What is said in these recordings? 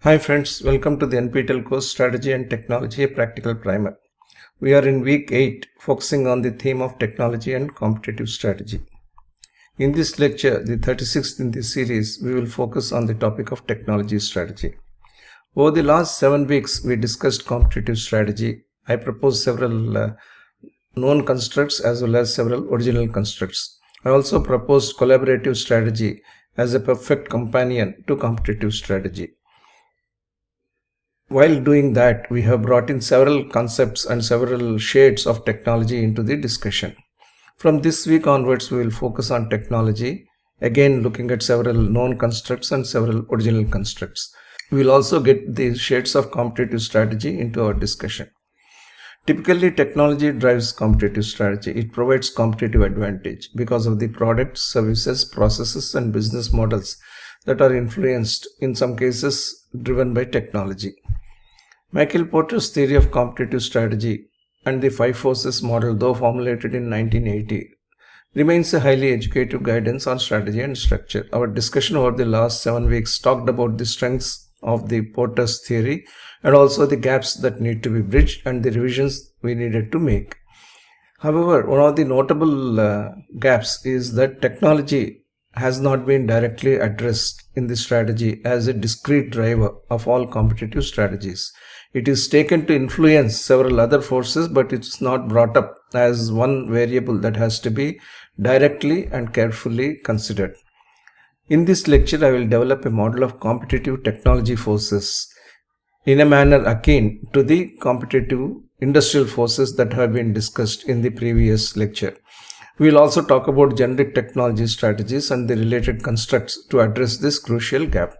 Hi friends, welcome to the NPTEL course Strategy and Technology, a Practical Primer. We are in week 8, focusing on the theme of technology and competitive strategy. In this lecture, the 36th in this series, we will focus on the topic of technology strategy. Over the last 7 weeks, we discussed competitive strategy. I proposed several known constructs as well as several original constructs. I also proposed collaborative strategy as a perfect companion to competitive strategy. While doing that, we have brought in several concepts and several shades of technology into the discussion. From this week onwards, we will focus on technology, again looking at several known constructs and several original constructs. We will also get the shades of competitive strategy into our discussion. Typically, technology drives competitive strategy. It provides competitive advantage because of the products, services, processes, and business models that are influenced, in some cases, driven by technology. Michael Porter's theory of competitive strategy and the five forces model, though formulated in 1980, remains a highly educative guidance on strategy and structure. Our discussion over the last 7 weeks talked about the strengths of the Porter's theory and also the gaps that need to be bridged and the revisions we needed to make. However, one of the notable gaps is that technology has not been directly addressed in the strategy as a discrete driver of all competitive strategies. It is taken to influence several other forces, but it's not brought up as one variable that has to be directly and carefully considered. In this lecture, I will develop a model of competitive technology forces in a manner akin to the competitive industrial forces that have been discussed in the previous lecture. We will also talk about generic technology strategies and the related constructs to address this crucial gap.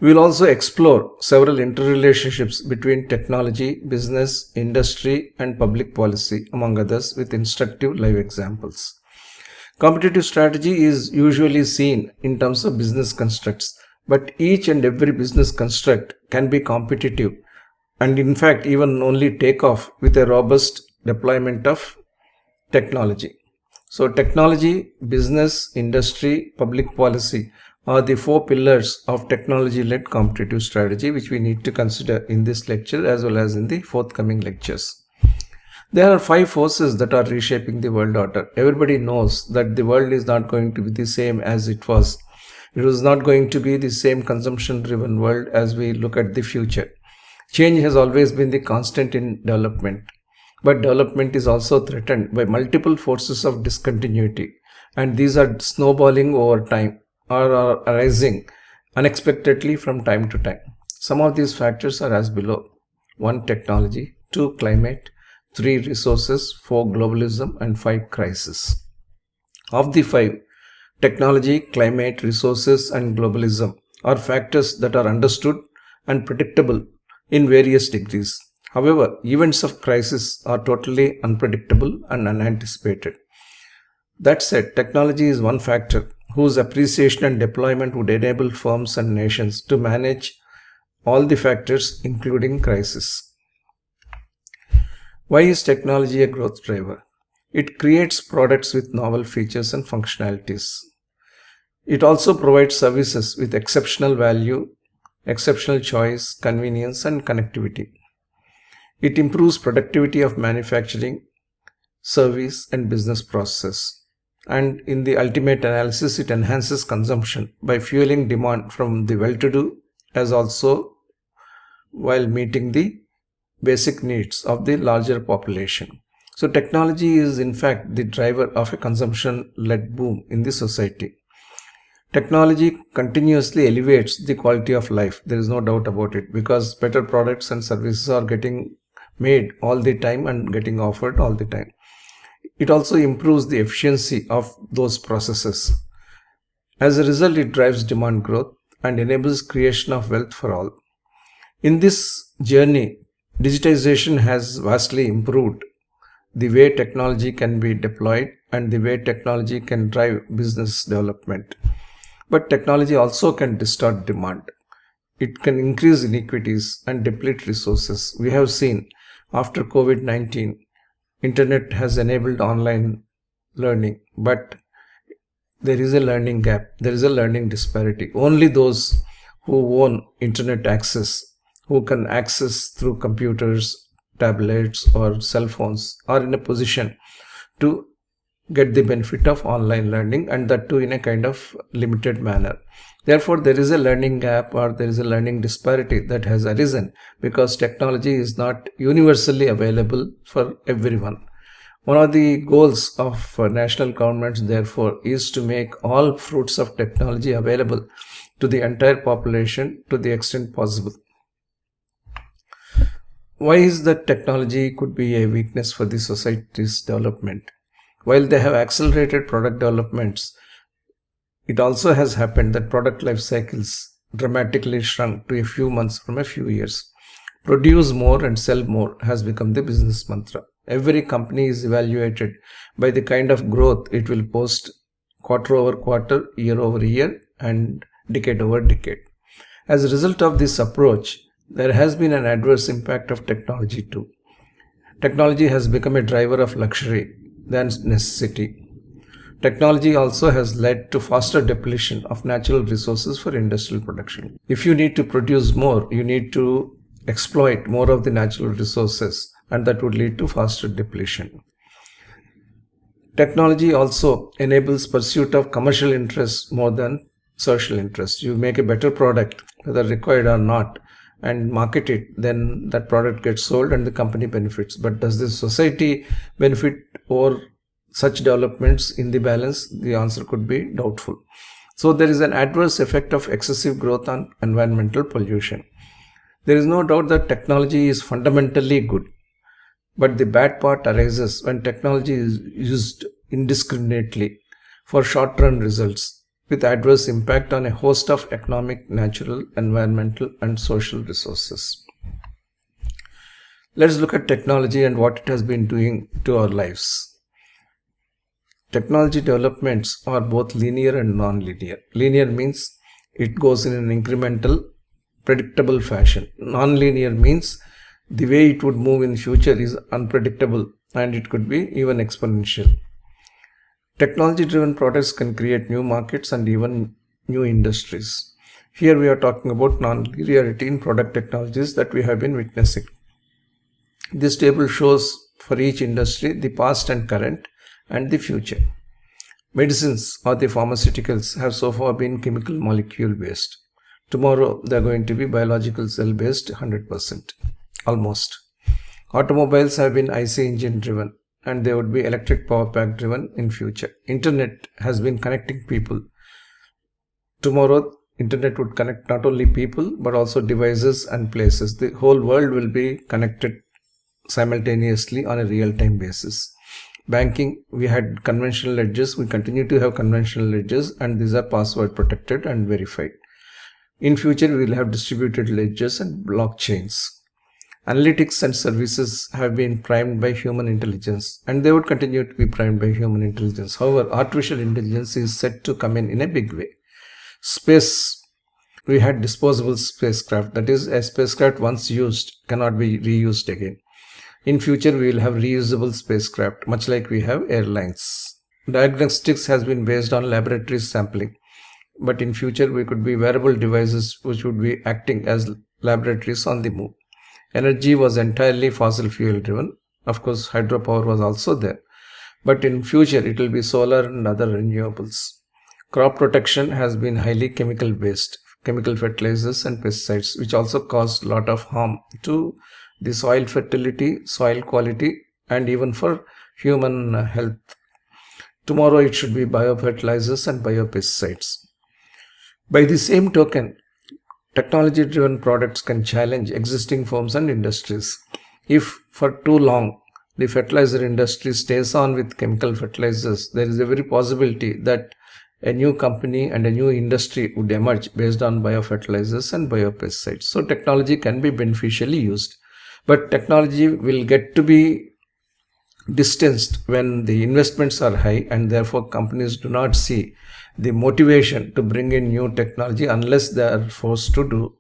We will also explore several interrelationships between technology, business, industry, and public policy, among others, with instructive live examples. Competitive strategy is usually seen in terms of business constructs, but each and every business construct can be competitive and in fact even only take off with a robust deployment of technology. So technology, business, industry, public policy are the four pillars of technology-led competitive strategy which we need to consider in this lecture as well as in the forthcoming lectures. There are five forces that are reshaping the world order. Everybody knows that the world is not going to be the same as it was. It was not going to be the same consumption-driven world as we look at the future. Change has always been the constant in development. But development is also threatened by multiple forces of discontinuity, and these are snowballing over time or are arising unexpectedly from time to time. Some of these factors are as below: 1. Technology, 2. Climate, 3. Resources, 4. Globalism, and 5. Crisis. Of the 5, technology, climate, resources, and globalism are factors that are understood and predictable in various degrees. However, events of crisis are totally unpredictable and unanticipated. That said, technology is one factor whose appreciation and deployment would enable firms and nations to manage all the factors, including crisis. Why is technology a growth driver? It creates products with novel features and functionalities. It also provides services with exceptional value, exceptional choice, convenience, and connectivity. It improves productivity of manufacturing, service, and business process. And in the ultimate analysis, it enhances consumption by fueling demand from the well-to-do as also while meeting the basic needs of the larger population. So technology is in fact the driver of a consumption-led boom in the society. Technology continuously elevates the quality of life. There is no doubt about it because better products and services are getting made all the time and getting offered all the time. It also improves the efficiency of those processes. As a result, it drives demand growth and enables creation of wealth for all. In this journey, digitization has vastly improved the way technology can be deployed and the way technology can drive business development. But technology also can distort demand. It can increase inequities and deplete resources. We have seen after COVID-19, internet has enabled online learning, but there is a learning gap. There is a learning disparity. Only those who own internet access, who can access through computers, tablets, or cell phones, are in a position to get the benefit of online learning, and that too in a kind of limited manner. Therefore, there is a learning gap, or there is a learning disparity that has arisen because technology is not universally available for everyone. One of the goals of national governments, therefore, is to make all fruits of technology available to the entire population to the extent possible. Why is that technology could be a weakness for the society's development? While they have accelerated product developments, it also has happened that product life cycles dramatically shrunk to a few months from a few years. Produce more and sell more has become the business mantra. Every company is evaluated by the kind of growth it will post quarter over quarter, year over year, and decade over decade. As a result of this approach, there has been an adverse impact of technology too. Technology has become a driver of luxury than necessity. Technology also has led to faster depletion of natural resources for industrial production. If you need to produce more, you need to exploit more of the natural resources, and that would lead to faster depletion. Technology also enables pursuit of commercial interests more than social interests. You make a better product, whether required or not, and market it, then that product gets sold and the company benefits. But does the society benefit or such developments in the balance? The answer could be doubtful. So there is an adverse effect of excessive growth on environmental pollution. There is no doubt that technology is fundamentally good, but the bad part arises when technology is used indiscriminately for short-run results with adverse impact on a host of economic, natural, environmental, and social resources. Let's look at technology and what it has been doing to our lives. Technology developments are both linear and non-linear. Linear means it goes in an incremental, predictable fashion. Non-linear means the way it would move in future is unpredictable, and it could be even exponential. Technology-driven products can create new markets and even new industries. Here we are talking about non-linearity in product technologies that we have been witnessing. This table shows for each industry the past and current and the future. Medicines or the pharmaceuticals have so far been chemical molecule based. Tomorrow they are going to be biological cell based 100%, almost. Automobiles have been IC engine driven, and they would be electric power pack driven in future. Internet has been connecting people. Tomorrow, internet would connect not only people but also devices and places. The whole world will be connected simultaneously on a real-time basis. Banking, we had conventional ledgers. We continue to have conventional ledgers, and these are password protected and verified. In future, we will have distributed ledgers and blockchains. Analytics and services have been primed by human intelligence, and they would continue to be primed by human intelligence. However, artificial intelligence is set to come in a big way. Space, we had disposable spacecraft. That is, a spacecraft once used cannot be reused again. In future, we will have reusable spacecraft, much like we have airlines. Diagnostics has been based on laboratory sampling, but in future, we could be wearable devices which would be acting as laboratories on the move. Energy was entirely fossil fuel driven. Of course, hydropower was also there. But in future, it will be solar and other renewables. Crop protection has been highly chemical based. Chemical fertilizers and pesticides, which also cause a lot of harm to the soil fertility, soil quality, and even for human health. Tomorrow, it should be biofertilizers and biopesticides. By the same token, technology-driven products can challenge existing firms and industries. If for too long the fertilizer industry stays on with chemical fertilizers, there is a very possibility that a new company and a new industry would emerge based on biofertilizers and biopesticides. So technology can be beneficially used, but technology will get to be distanced when the investments are high, and therefore companies do not see the motivation to bring in new technology unless they are forced to do.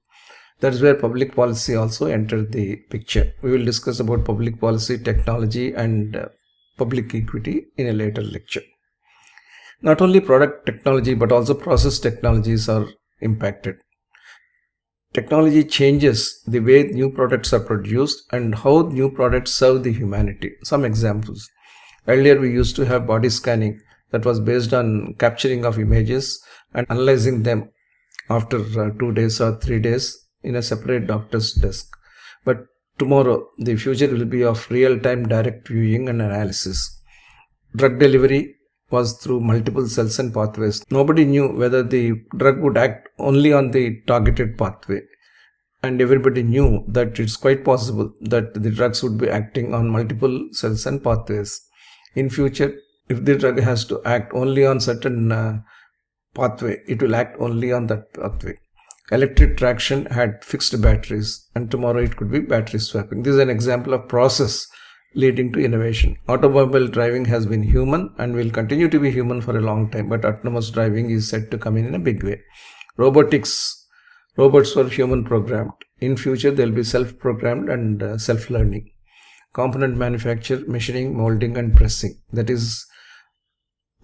That is where public policy also entered the picture. We will discuss about public policy, technology, and public equity in a later lecture. Not only product technology but also process technologies are impacted. Technology changes the way new products are produced and how new products serve the humanity. Some examples. Earlier we used to have body scanning that was based on capturing of images and analyzing them after 2 days or 3 days in a separate doctor's desk. But tomorrow the future will be of real-time direct viewing and analysis. Drug delivery was through multiple cells and pathways. Nobody knew whether the drug would act only on the targeted pathway. And everybody knew that it's quite possible that the drugs would be acting on multiple cells and pathways. In future, if the drug has to act only on certain pathway, it will act only on that pathway. Electric traction had fixed batteries, and tomorrow it could be battery swapping. This is an example of process leading to innovation. Automobile driving has been human and will continue to be human for a long time, but autonomous driving is set to come in a big way. Robotics, robots were human programmed. In future, they'll be self-programmed and self-learning. Component manufacture, machining, molding and pressing. That is,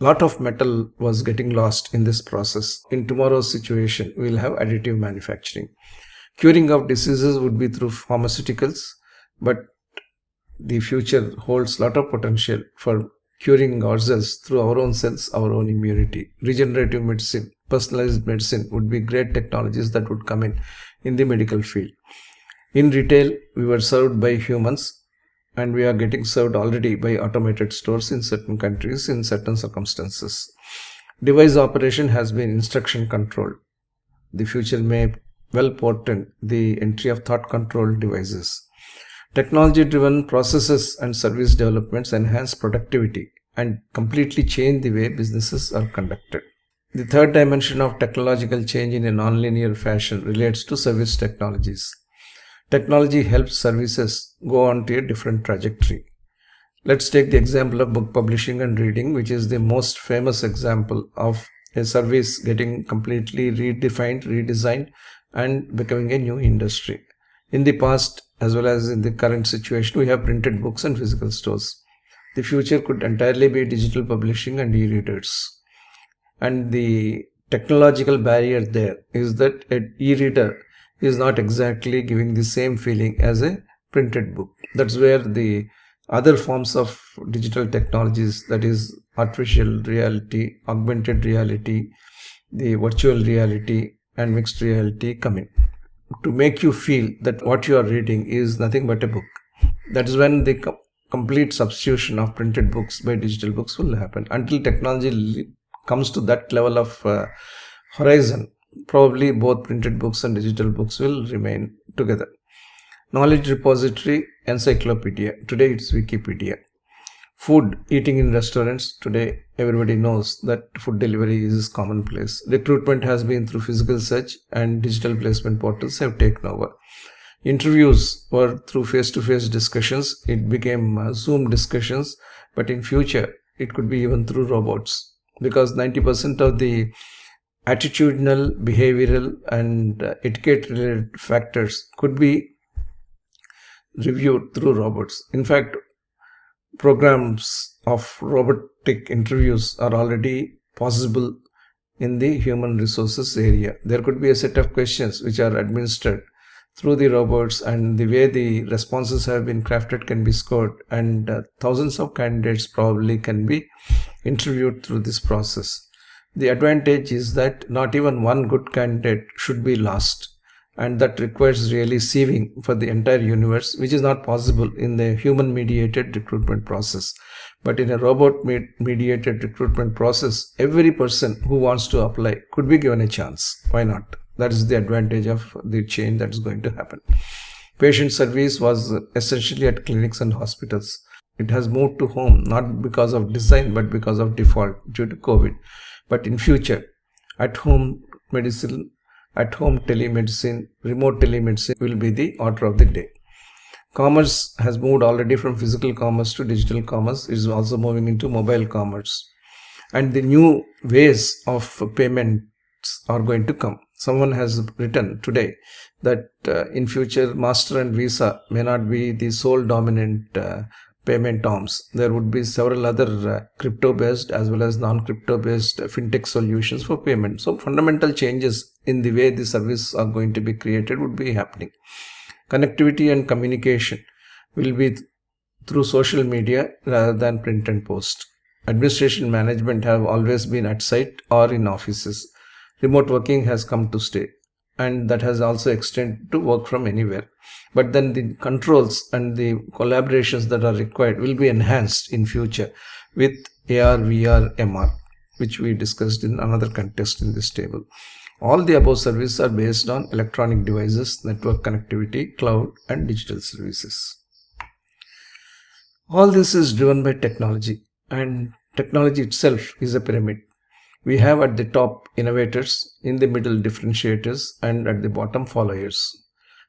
lot of metal was getting lost in this process. In tomorrow's situation, we'll have additive manufacturing. Curing of diseases would be through pharmaceuticals, but the future holds a lot of potential for curing ourselves through our own cells, our own immunity. Regenerative medicine, personalized medicine would be great technologies that would come in the medical field. In retail, we were served by humans, and we are getting served already by automated stores in certain countries in certain circumstances. Device operation has been instruction controlled. The future may well portend the entry of thought controlled devices. Technology driven processes and service developments enhance productivity and completely change the way businesses are conducted. The third dimension of technological change in a nonlinear fashion relates to service technologies. Technology helps services go on to a different trajectory. Let's take the example of book publishing and reading, which is the most famous example of a service getting completely redefined, redesigned, and becoming a new industry. In the past, as well as in the current situation, we have printed books and physical stores. The future could entirely be digital publishing and e-readers. And the technological barrier there is that an e-reader is not exactly giving the same feeling as a printed book. That's where the other forms of digital technologies, that is artificial reality, augmented reality, the virtual reality and mixed reality come in to make you feel that what you are reading is nothing but a book. That is when the complete substitution of printed books by digital books will happen. Until technology comes to that level of horizon, probably both printed books and digital books will remain together. Knowledge repository, encyclopedia. Today it's Wikipedia. Food, eating in restaurants. Today everybody knows that food delivery is commonplace. Recruitment has been through physical search, and digital placement portals have taken over. Interviews were through face-to-face discussions. It became Zoom discussions, but in future it could be even through robots, because 90% of the attitudinal, behavioral and etiquette related factors could be reviewed through robots. In fact, programs of robotic interviews are already possible in the human resources area. There could be a set of questions which are administered through the robots, and the way the responses have been crafted can be scored, and thousands of candidates probably can be interviewed through this process. The advantage is that not even one good candidate should be lost, and that requires really sieving for the entire universe, which is not possible in the human mediated recruitment process. But in a robot mediated recruitment process, every person who wants to apply could be given a chance. Why not? That is the advantage of the change that is going to happen. Patient service was essentially at clinics and hospitals. It has moved to home, not because of design but because of default due to COVID. But in future, at home medicine, at home telemedicine, remote telemedicine will be the order of the day. Commerce has moved already from physical commerce to digital commerce. It is also moving into mobile commerce. And the new ways of payments are going to come. Someone has written today that in future, Master and Visa may not be the sole dominant payment arms. There would be several other crypto-based as well as non-crypto-based fintech solutions for payment. So fundamental changes in the way the services are going to be created would be happening. Connectivity and communication will be through social media rather than print and post. Administration management have always been at site or in offices. Remote working has come to stay, and that has also extended to work from anywhere. But then the controls and the collaborations that are required will be enhanced in future with AR, VR, MR, which we discussed in another context in this table. All the above services are based on electronic devices, network connectivity, cloud, and digital services. All this is driven by technology, and technology itself is a pyramid. We have at the top innovators, in the middle differentiators, and at the bottom followers.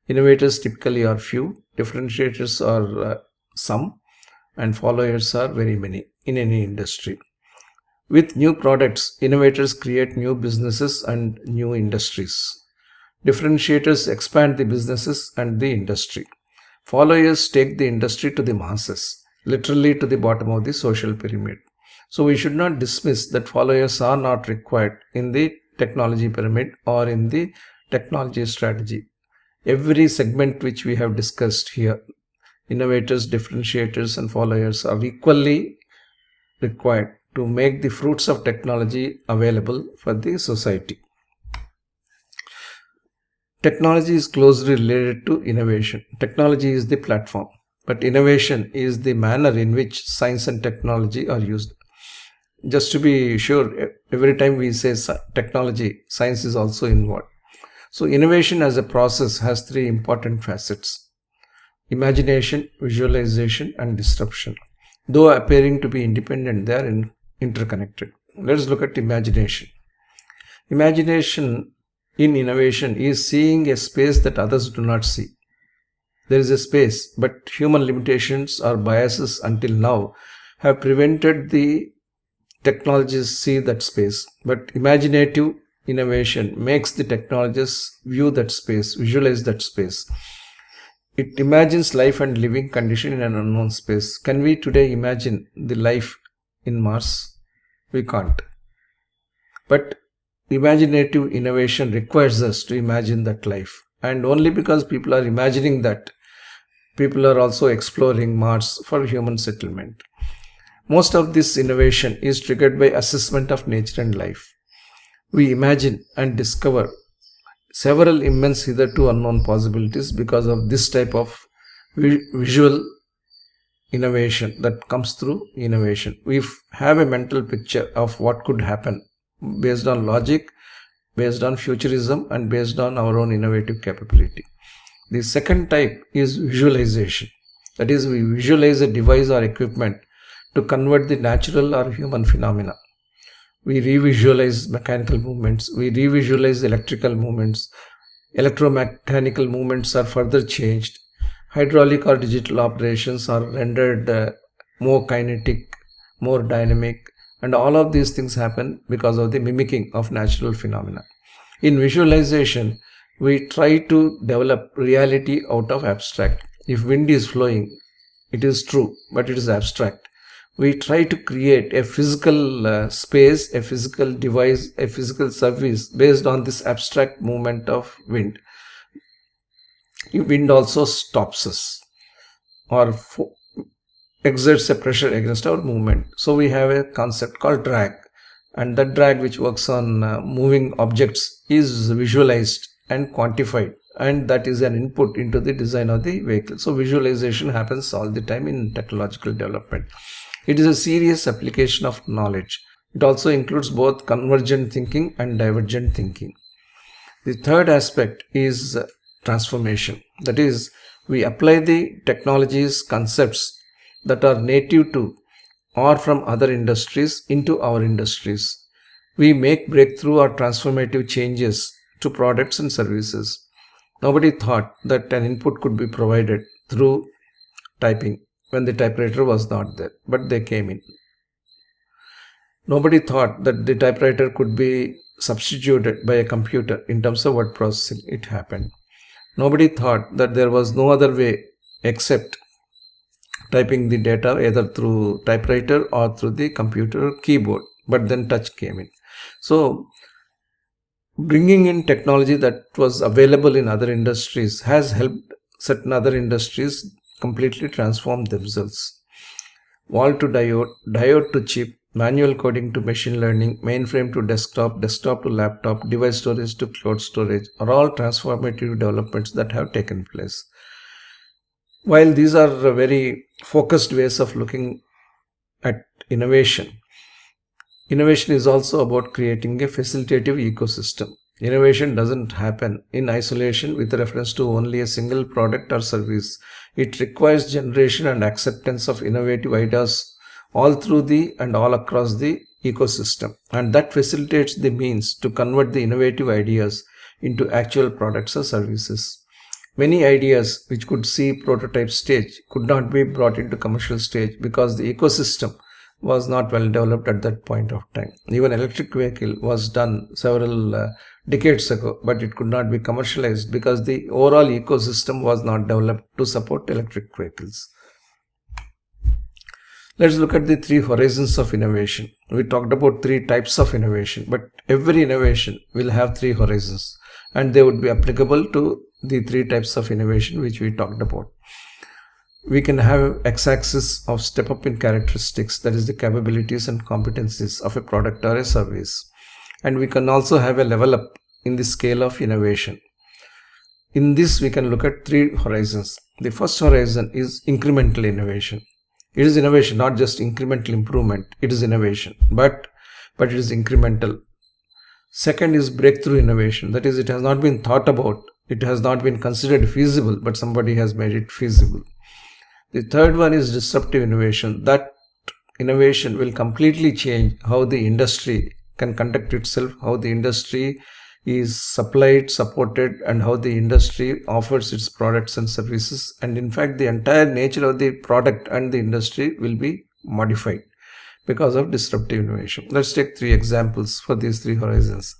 Innovators typically are few, differentiators are some, and followers are very many in any industry. With new products, innovators create new businesses and new industries. Differentiators expand the businesses and the industry. Followers take the industry to the masses, literally to the bottom of the social pyramid. So we should not dismiss that followers are not required in the technology pyramid or in the technology strategy. Every segment which we have discussed here, innovators, differentiators, and followers are equally required to make the fruits of technology available for the society. Technology is closely related to innovation. Technology is the platform, but innovation is the manner in which science and technology are used. Just to be sure, every time we say technology, science is also involved. So innovation as a process has three important facets: imagination, visualization, and disruption. Though appearing to be independent, they are interconnected. Let's look at imagination. Imagination in innovation is seeing a space that others do not see. There is a space, but human limitations or biases until now have prevented the technologists see that space. But imaginative innovation makes the technologists view that space, visualize that space. It imagines life and living condition in an unknown space. Can we today imagine the life in Mars? We can't. But imaginative innovation requires us to imagine that life. And only because people are imagining that, people are also exploring Mars for human settlement. Most of this innovation is triggered by assessment of nature and life. We imagine and discover several immense hitherto unknown possibilities because of this type of visual innovation that comes through innovation. We have a mental picture of what could happen based on logic, based on futurism, and based on our own innovative capability. The second type is visualization. That is, we visualize a device or equipment to convert the natural or human phenomena. We revisualize mechanical movements, we revisualize electrical movements, electromechanical movements are further changed, hydraulic or digital operations are rendered more kinetic, more dynamic, and all of these things happen because of the mimicking of natural phenomena. In visualization, we try to develop reality out of abstract. If wind is flowing, it is true, but it is abstract. We try to create a physical space, a physical device, a physical service based on this abstract movement of wind. Wind also stops us or exerts a pressure against our movement. So we have a concept called drag, and that drag which works on moving objects is visualized and quantified, and that is an input into the design of the vehicle. So visualization happens all the time in technological development. It is a serious application of knowledge. It also includes both convergent thinking and divergent thinking. The third aspect is transformation. That is, we apply the technologies, concepts that are native to or from other industries into our industries. We make breakthrough or transformative changes to products and services. Nobody thought that an input could be provided through typing when the typewriter was not there, but they came in. Nobody thought that the typewriter could be substituted by a computer in terms of word processing. It happened. Nobody thought that there was no other way except typing the data either through typewriter or through the computer keyboard, but then touch came in. So bringing in technology that was available in other industries has helped certain other industries completely transform themselves. Wall to diode, diode to chip, manual coding to machine learning, mainframe to desktop, desktop to laptop, device storage to cloud storage are all transformative developments that have taken place. While these are very focused ways of looking at innovation, innovation is also about creating a facilitative ecosystem. Innovation doesn't happen in isolation with reference to only a single product or service. It requires generation and acceptance of innovative ideas all through the and all across the ecosystem, and that facilitates the means to convert the innovative ideas into actual products or services. Many ideas which could see prototype stage could not be brought into commercial stage because the ecosystem was not well developed at that point of time. Even electric vehicle was done several decades ago, but it could not be commercialized because the overall ecosystem was not developed to support electric vehicles. Let's look at the three horizons of innovation. We talked about three types of innovation, but every innovation will have three horizons, and they would be applicable to the three types of innovation which we talked about. We can have x-axis of step up in characteristics, that is the capabilities and competencies of a product or a service. And we can also have a level up in the scale of innovation. In this we can look at three horizons. The first horizon is incremental innovation. It is innovation, not just incremental improvement. It is innovation, but it is incremental. Second is breakthrough innovation. That is, it has not been thought about, it has not been considered feasible, but somebody has made it feasible. The third one is disruptive innovation. That innovation will completely change how the industry can conduct itself, how the industry is supplied, supported, and how the industry offers its products and services. And in fact, the entire nature of the product and the industry will be modified because of disruptive innovation. Let's take three examples for these three horizons.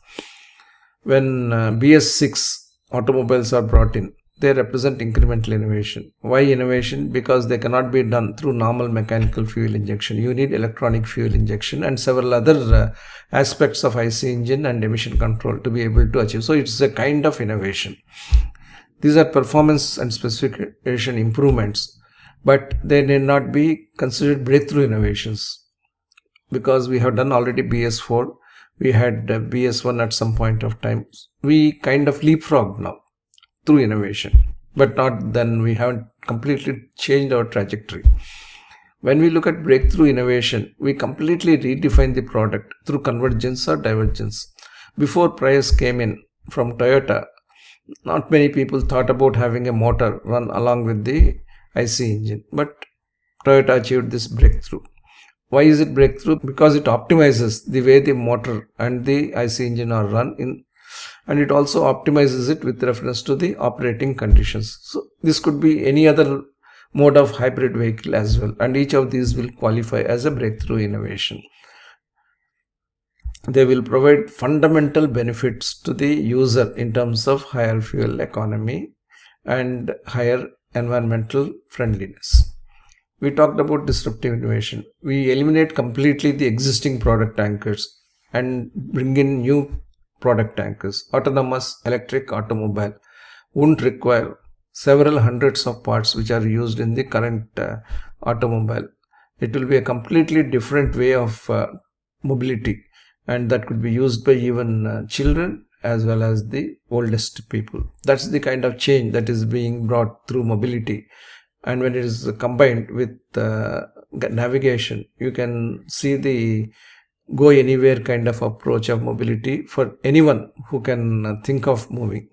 When BS6 automobiles are brought in, they represent incremental innovation. Why innovation? Because they cannot be done through normal mechanical fuel injection. You need electronic fuel injection and several other aspects of IC engine and emission control to be able to achieve. So it's a kind of innovation. These are performance and specification improvements, but they need not be considered breakthrough innovations because we have done already BS4. We had BS1 at some point of time. We kind of leapfrogged now through innovation, but not then. We haven't completely changed our trajectory. When we look at breakthrough innovation, we completely redefine the product through convergence or divergence. Before Prius came in from Toyota, not many people thought about having a motor run along with the IC engine, but Toyota achieved this breakthrough. Why is it breakthrough? Because it optimizes the way the motor and the IC engine are run in, and it also optimizes it with reference to the operating conditions. So this could be any other mode of hybrid vehicle as well, and each of these will qualify as a breakthrough innovation. They will provide fundamental benefits to the user in terms of higher fuel economy and higher environmental friendliness. We talked about disruptive innovation. We eliminate completely the existing product anchors and bring in new product anchors. Autonomous electric automobile won't require several hundreds of parts which are used in the current automobile. It will be a completely different way of mobility, and that could be used by even children as well as the oldest people. That's the kind of change that is being brought through mobility. And when it is combined with navigation, you can see the go anywhere kind of approach of mobility for anyone who can think of moving.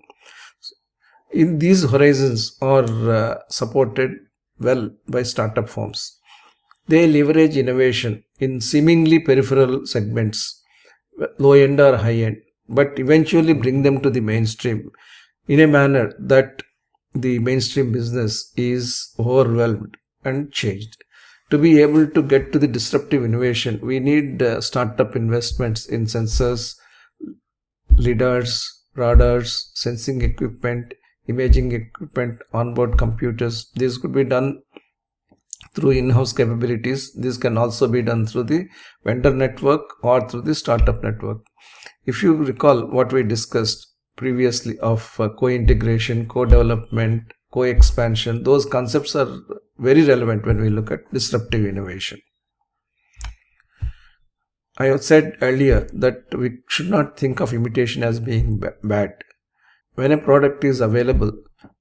In these horizons are supported well by startup firms. They leverage innovation in seemingly peripheral segments, low end or high end, but eventually bring them to the mainstream in a manner that the mainstream business is overwhelmed and changed. To be able to get to the disruptive innovation, we need startup investments in sensors, lidars, radars, sensing equipment, imaging equipment, onboard computers. This could be done through in-house capabilities. This can also be done through the vendor network or through the startup network. If you recall what we discussed previously of co-integration, co-development, co-expansion, those concepts are very relevant when we look at disruptive innovation. I have said earlier that we should not think of imitation as being bad. When a product is available,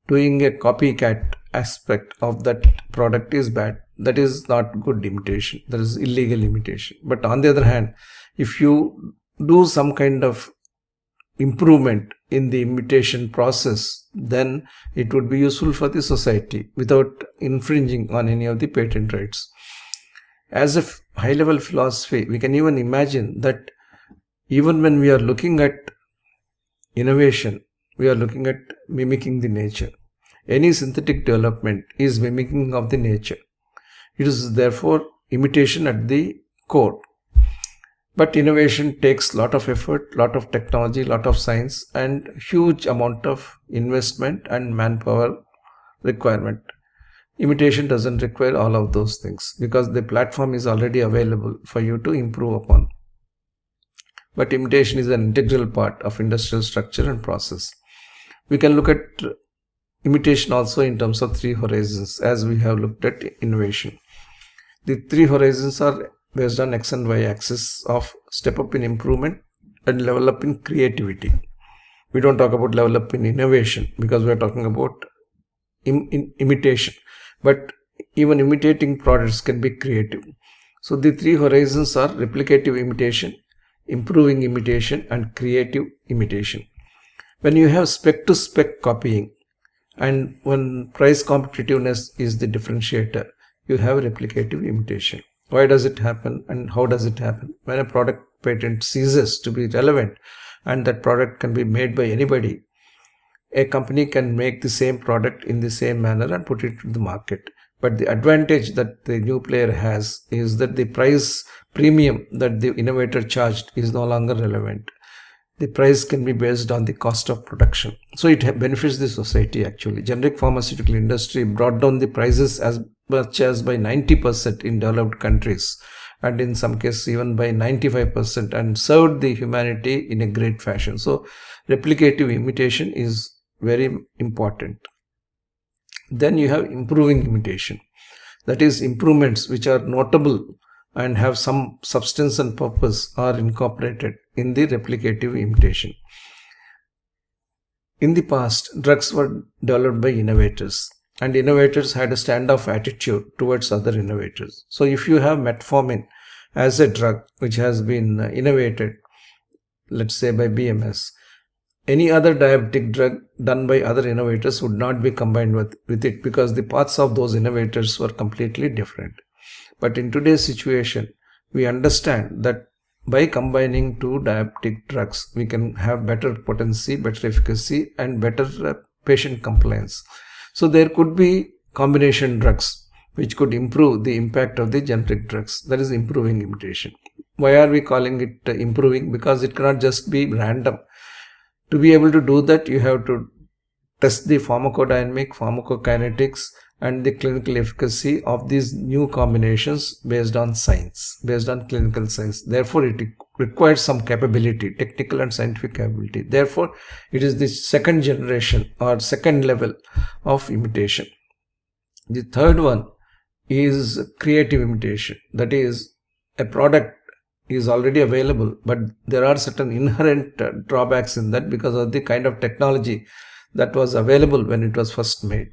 doing a copycat aspect of that product is bad. That is not good imitation. That is illegal imitation. But on the other hand, if you do some kind of improvement in the imitation process, then it would be useful for the society without infringing on any of the patent rights. As a high-level philosophy, we can even imagine that even when we are looking at innovation, we are looking at mimicking the nature. Any synthetic development is mimicking of the nature. It is therefore imitation at the core. But innovation takes lot of effort, lot of technology, lot of science, and huge amount of investment and manpower requirement. Imitation doesn't require all of those things because the platform is already available for you to improve upon. But imitation is an integral part of industrial structure and process. We can look at imitation also in terms of three horizons as we have looked at innovation. The three horizons are based on X and Y axis of step up in improvement and level up in creativity. We don't talk about level up in innovation because we are talking about imitation. But even imitating products can be creative. So the three horizons are replicative imitation, improving imitation, and creative imitation. When you have spec-to-spec copying and when price competitiveness is the differentiator, you have replicative imitation. Why does it happen and how does it happen? When a product patent ceases to be relevant and that product can be made by anybody, a company can make the same product in the same manner and put it to the market. But the advantage that the new player has is that the price premium that the innovator charged is no longer relevant. The price can be based on the cost of production. So it benefits the society actually. Generic pharmaceutical industry brought down the prices as much as by 90% in developed countries and in some cases even by 95% and served the humanity in a great fashion. So replicative imitation is very important. Then you have improving imitation. That is improvements which are notable and have some substance and purpose are incorporated in the replicative imitation. In the past, drugs were developed by innovators and innovators had a standoff attitude towards other innovators. So if you have metformin as a drug which has been innovated, let's say by BMS, any other diabetic drug done by other innovators would not be combined with it because the paths of those innovators were completely different. But in today's situation, we understand that by combining two diabetic drugs, we can have better potency, better efficacy, and better patient compliance. So there could be combination drugs which could improve the impact of the generic drugs. That is improving imitation. Why are we calling it improving? Because it cannot just be random. To be able to do that, you have to test the pharmacodynamic, pharmacokinetics, and the clinical efficacy of these new combinations based on science, based on clinical science. Therefore, it requires some capability, technical and scientific capability. Therefore, it is the second generation or second level of imitation. The third one is creative imitation. That is, a product is already available, but there are certain inherent drawbacks in that because of the kind of technology that was available when it was first made.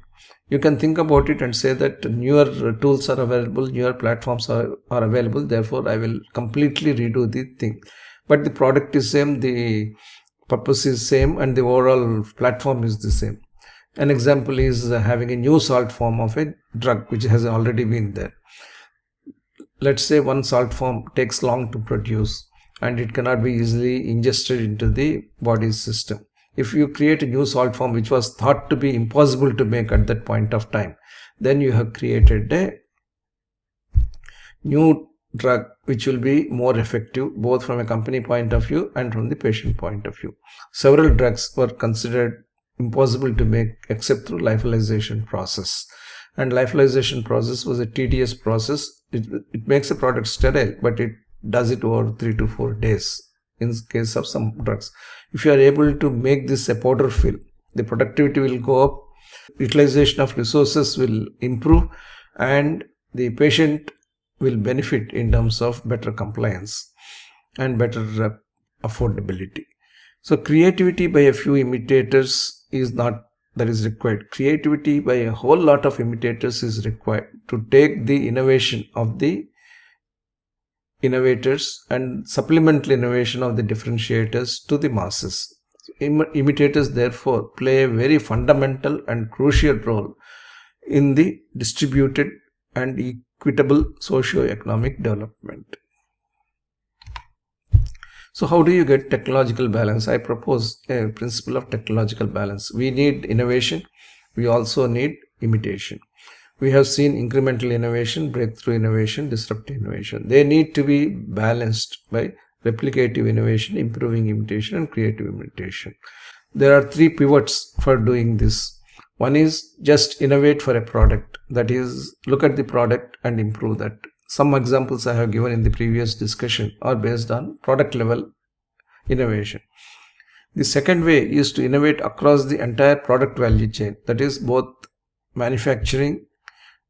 You can think about it and say that newer tools are available, newer platforms are available, therefore I will completely redo the thing. But the product is same, the purpose is same, and the overall platform is the same. An example is having a new salt form of a drug which has already been there. Let's say one salt form takes long to produce and it cannot be easily ingested into the body's system. If you create a new salt form which was thought to be impossible to make at that point of time, then you have created a new drug which will be more effective both from a company point of view and from the patient point of view. Several drugs were considered impossible to make except through lyophilization process. and lyophilization process was a tedious process. It makes a product sterile, but it does it over 3 to 4 days in case of some drugs. If you are able to make this a powder fill, the productivity will go up, utilization of resources will improve, and the patient will benefit in terms of better compliance and better affordability. So creativity by a few imitators is not that is required. Creativity by a whole lot of imitators is required to take the innovation of the innovators and supplemental innovation of the differentiators to the masses. Imitators therefore play a very fundamental and crucial role in the distributed and equitable socio-economic development. So how do you get technological balance? I propose a principle of technological balance. We need innovation. We also need imitation. We have seen incremental innovation, breakthrough innovation, disruptive innovation. They need to be balanced by replicative innovation, improving imitation, and creative imitation. There are 3 pivots for doing this. One is just innovate for a product. That is, look at the product and improve that. Some examples I have given in the previous discussion are based on product level innovation. The second way is to innovate across the entire product value chain. That is both manufacturing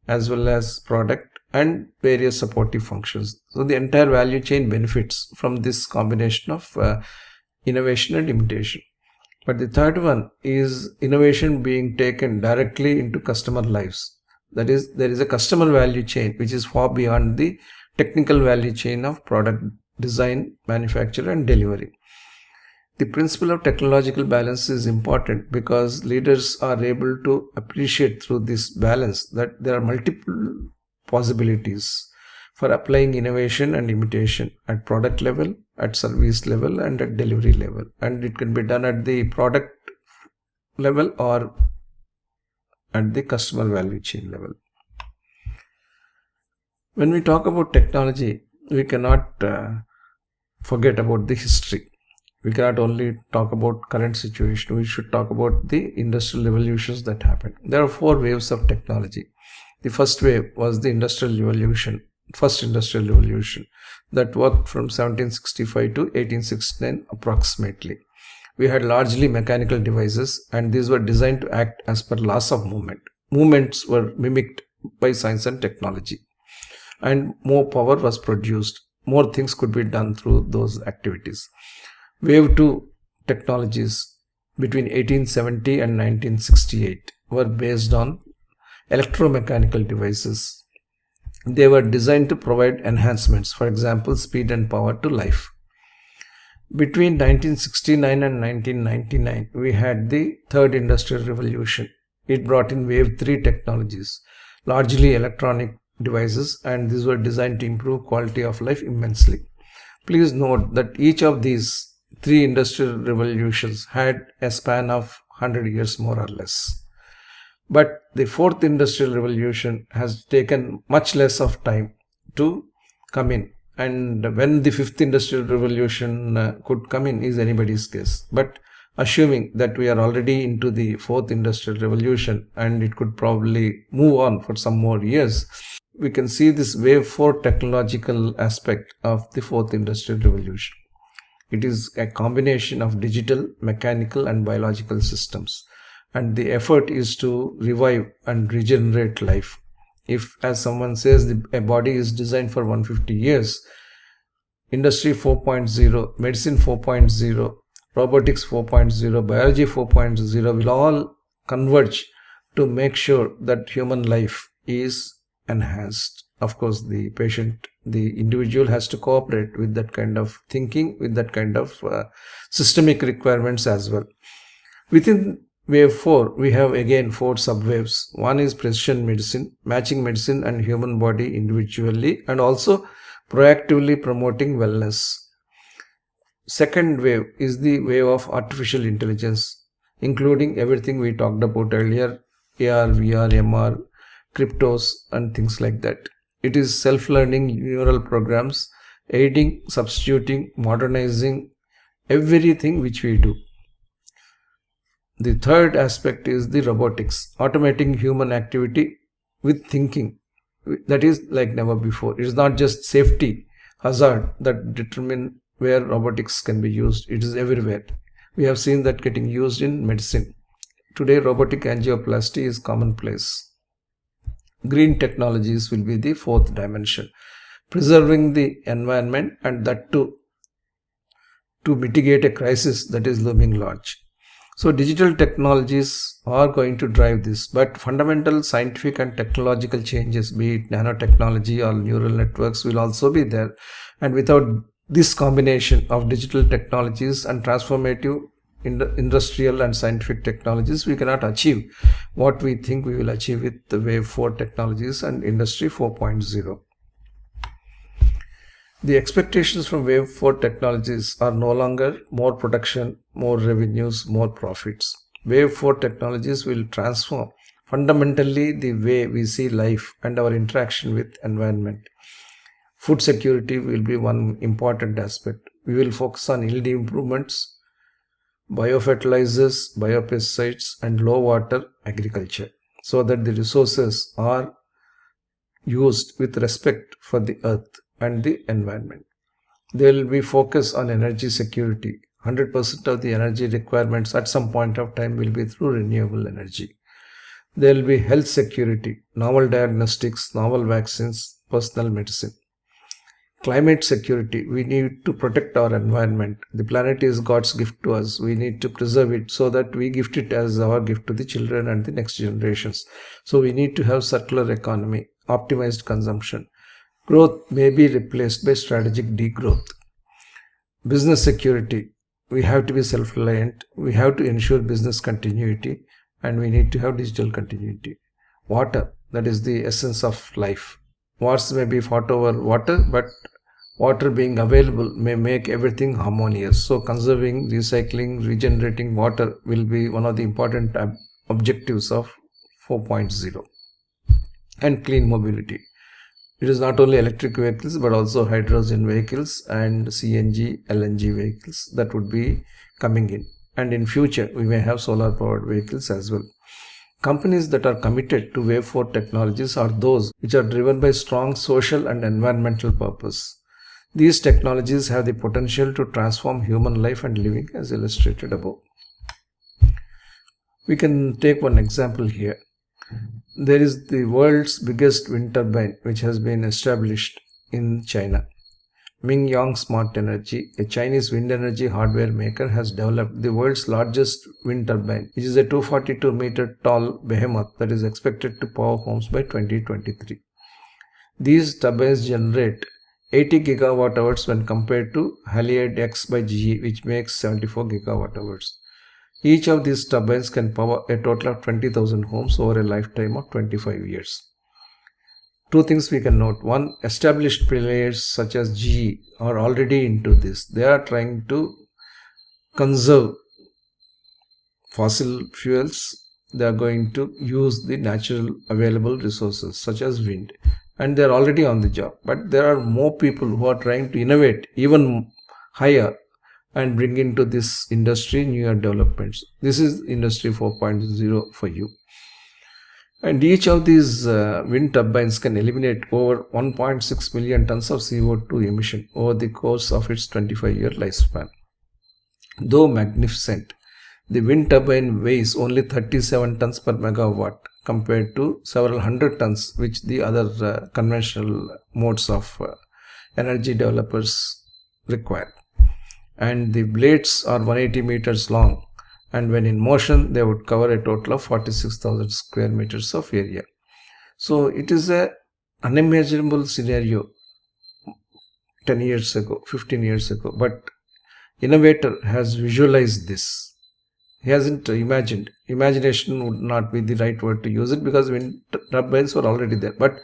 as well as product and various supportive functions. So the entire value chain benefits from this combination of innovation and imitation. But the third one is innovation being taken directly into customer lives. That is, there is a customer value chain which is far beyond the technical value chain of product design, manufacture, and delivery. The principle of technological balance is important because leaders are able to appreciate through this balance that there are multiple possibilities for applying innovation and imitation at product level, at service level, and at delivery level. And it can be done at the product level or at the customer value chain level. When we talk about technology, we cannot forget about the history. We cannot only talk about current situation. We should talk about the industrial revolutions that happened. There are 4 waves of technology. The first wave was the industrial revolution, first industrial revolution that worked from 1765 to 1869 approximately. We had largely mechanical devices, and these were designed to act as per laws of movement. Movements were mimicked by science and technology, and more power was produced. More things could be done through those activities. Wave 2 technologies between 1870 and 1968 were based on electromechanical devices. They were designed to provide enhancements, for example, speed and power to life. Between 1969 and 1999, we had the third industrial revolution. It brought in wave 3 technologies, largely electronic devices, and these were designed to improve quality of life immensely. Please note that each of these 3 industrial revolutions had a span of 100 years more or less. But the 4th industrial revolution has taken much less of time to come in. And when the 5th industrial revolution could come in is anybody's guess. But assuming that we are already into the 4th industrial revolution and it could probably move on for some more years, we can see this wave 4 technological aspect of the 4th industrial revolution. It is a combination of digital, mechanical, and biological systems. And the effort is to revive and regenerate life. If, as someone says, a body is designed for 150 years, Industry 4.0, Medicine 4.0, Robotics 4.0, Biology 4.0 will all converge to make sure that human life is enhanced. Of course, the patient, the individual has to cooperate with that kind of thinking, with that kind of systemic requirements as well. Within Wave 4, we have again 4 subwaves. One is precision medicine, matching medicine and human body individually, and also proactively promoting wellness. Second wave is the wave of artificial intelligence, including everything we talked about earlier, AR, VR, MR, cryptos, and things like that. It is self-learning neural programs, aiding, substituting, modernizing everything which we do. The third aspect is the robotics, automating human activity with thinking that is like never before. It is not just safety hazard that determine where robotics can be used. It is everywhere. We have seen that getting used in medicine. Today, robotic angioplasty is commonplace. Green technologies will be the fourth dimension. Preserving the environment, and that too to mitigate a crisis that is looming large. So digital technologies are going to drive this, but fundamental scientific and technological changes, be it nanotechnology or neural networks, will also be there. And without this combination of digital technologies and transformative industrial and scientific technologies, we cannot achieve what we think we will achieve with the Wave 4 technologies and Industry 4.0. The expectations from Wave 4 technologies are no longer more production, more revenues, more profits. Wave 4 technologies will transform fundamentally the way we see life and our interaction with environment. Food security will be one important aspect. We will focus on yield improvements, biofertilizers, biopesticides, and low water agriculture so that the resources are used with respect for the earth and the environment. There will be focus on energy security. 100% of the energy requirements at some point of time will be through renewable energy. There will be health security, novel diagnostics, novel vaccines, personal medicine. Climate security, we need to protect our environment. The planet is God's gift to us. We need to preserve it so that we gift it as our gift to the children and the next generations. So we need to have circular economy, optimized consumption. Growth may be replaced by strategic degrowth. Business security, we have to be self-reliant, we have to ensure business continuity, and we need to have digital continuity. Water, that is the essence of life. Wars may be fought over water, but water being available may make everything harmonious. So conserving, recycling, regenerating water will be one of the important objectives of 4.0. And clean mobility. It is not only electric vehicles but also hydrogen vehicles and CNG, LNG vehicles that would be coming in. And in future, we may have solar powered vehicles as well. Companies that are committed to Wave 4 technologies are those which are driven by strong social and environmental purpose. These technologies have the potential to transform human life and living as illustrated above. We can take one example here. There is the world's biggest wind turbine which has been established in China. Mingyang Smart Energy, a Chinese wind energy hardware maker, has developed the world's largest wind turbine, which is a 242-meter tall behemoth that is expected to power homes by 2023. These turbines generate 80 gigawatt hours when compared to Haliade X by GE, which makes 74 gigawatt hours. Each of these turbines can power a total of 20,000 homes over a lifetime of 25 years. Two things we can note. One, established players such as GE are already into this. They are trying to conserve fossil fuels. They are going to use the natural available resources such as wind. And they are already on the job. But there are more people who are trying to innovate even higher and bring into this industry newer developments. This is Industry 4.0 for you. And each of these wind turbines can eliminate over 1.6 million tons of CO2 emission over the course of its 25-year lifespan. Though magnificent, the wind turbine weighs only 37 tons per megawatt compared to several hundred tons which the other conventional modes of energy developers require. And the blades are 180 meters long, and when in motion they would cover a total of 46,000 square meters of area. So it is a unimaginable scenario 10 years ago, 15 years ago, but innovator has visualized this. He hasn't imagined. Imagination would not be the right word to use it because wind turbines were already there, but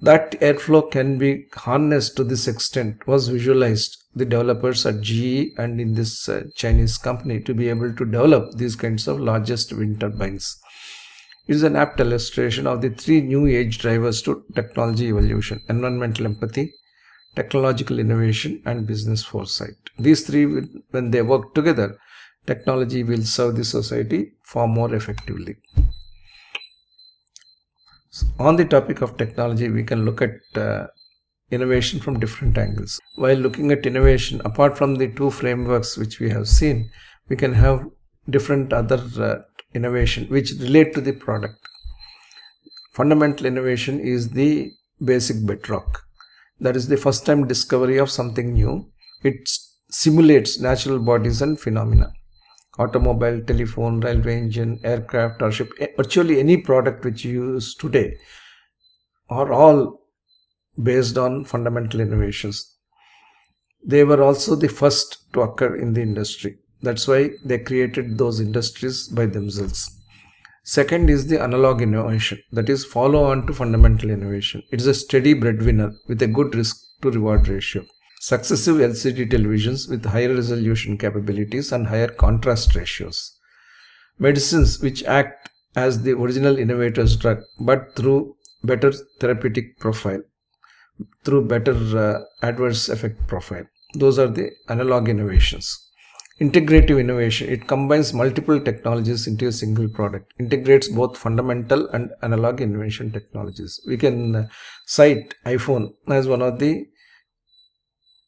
that airflow can be harnessed to this extent was visualized. The developers at GE and in this Chinese company to be able to develop these kinds of largest wind turbines. It is an apt illustration of the three new age drivers to technology evolution: environmental empathy, technological innovation, and business foresight. These three, when they work together, technology will serve the society far more effectively. On the topic of technology, we can look at innovation from different angles. While looking at innovation, apart from the two frameworks which we have seen, we can have different other innovation which relate to the product. Fundamental innovation is the basic bedrock. That is the first time discovery of something new. It simulates natural bodies and phenomena. Automobile, telephone, railway engine, aircraft or ship, virtually any product which you use today are all based on fundamental innovations. They were also the first to occur in the industry. That's why they created those industries by themselves. Second is the analog innovation, that is follow on to fundamental innovation. It is a steady breadwinner with a good risk to reward ratio. Successive LCD televisions with higher resolution capabilities and higher contrast ratios. Medicines which act as the original innovator's drug but through better therapeutic profile, through better adverse effect profile. Those are the analog innovations. Integrative innovation, it combines multiple technologies into a single product, integrates both fundamental and analog innovation technologies. We can cite iPhone as one of the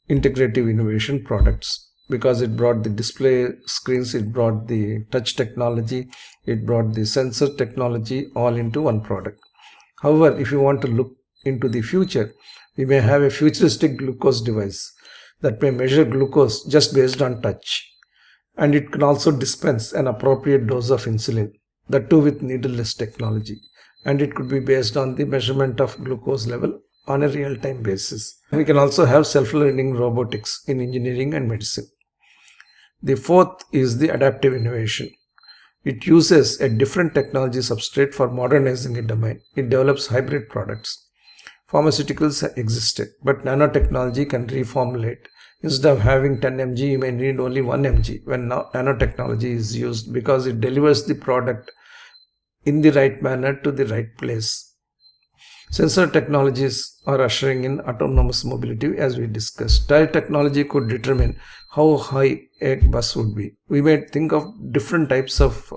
integrative innovation products because it brought the display screens, it brought the touch technology, it brought the sensor technology all into one product. However, if you want to look into the future, we may have a futuristic glucose device that may measure glucose just based on touch, and it can also dispense an appropriate dose of insulin, that too with needleless technology, and it could be based on the measurement of glucose level on a real-time basis. We can also have self-learning robotics in engineering and medicine. The fourth is the adaptive innovation. It uses a different technology substrate for modernizing a domain. It develops hybrid products. Pharmaceuticals existed, but nanotechnology can reformulate. Instead of having 10 mg, you may need only 1 mg when nanotechnology is used, because it delivers the product in the right manner to the right place. Sensor technologies are ushering in autonomous mobility, as we discussed. Tire technology could determine how high a bus would be. We may think of different types of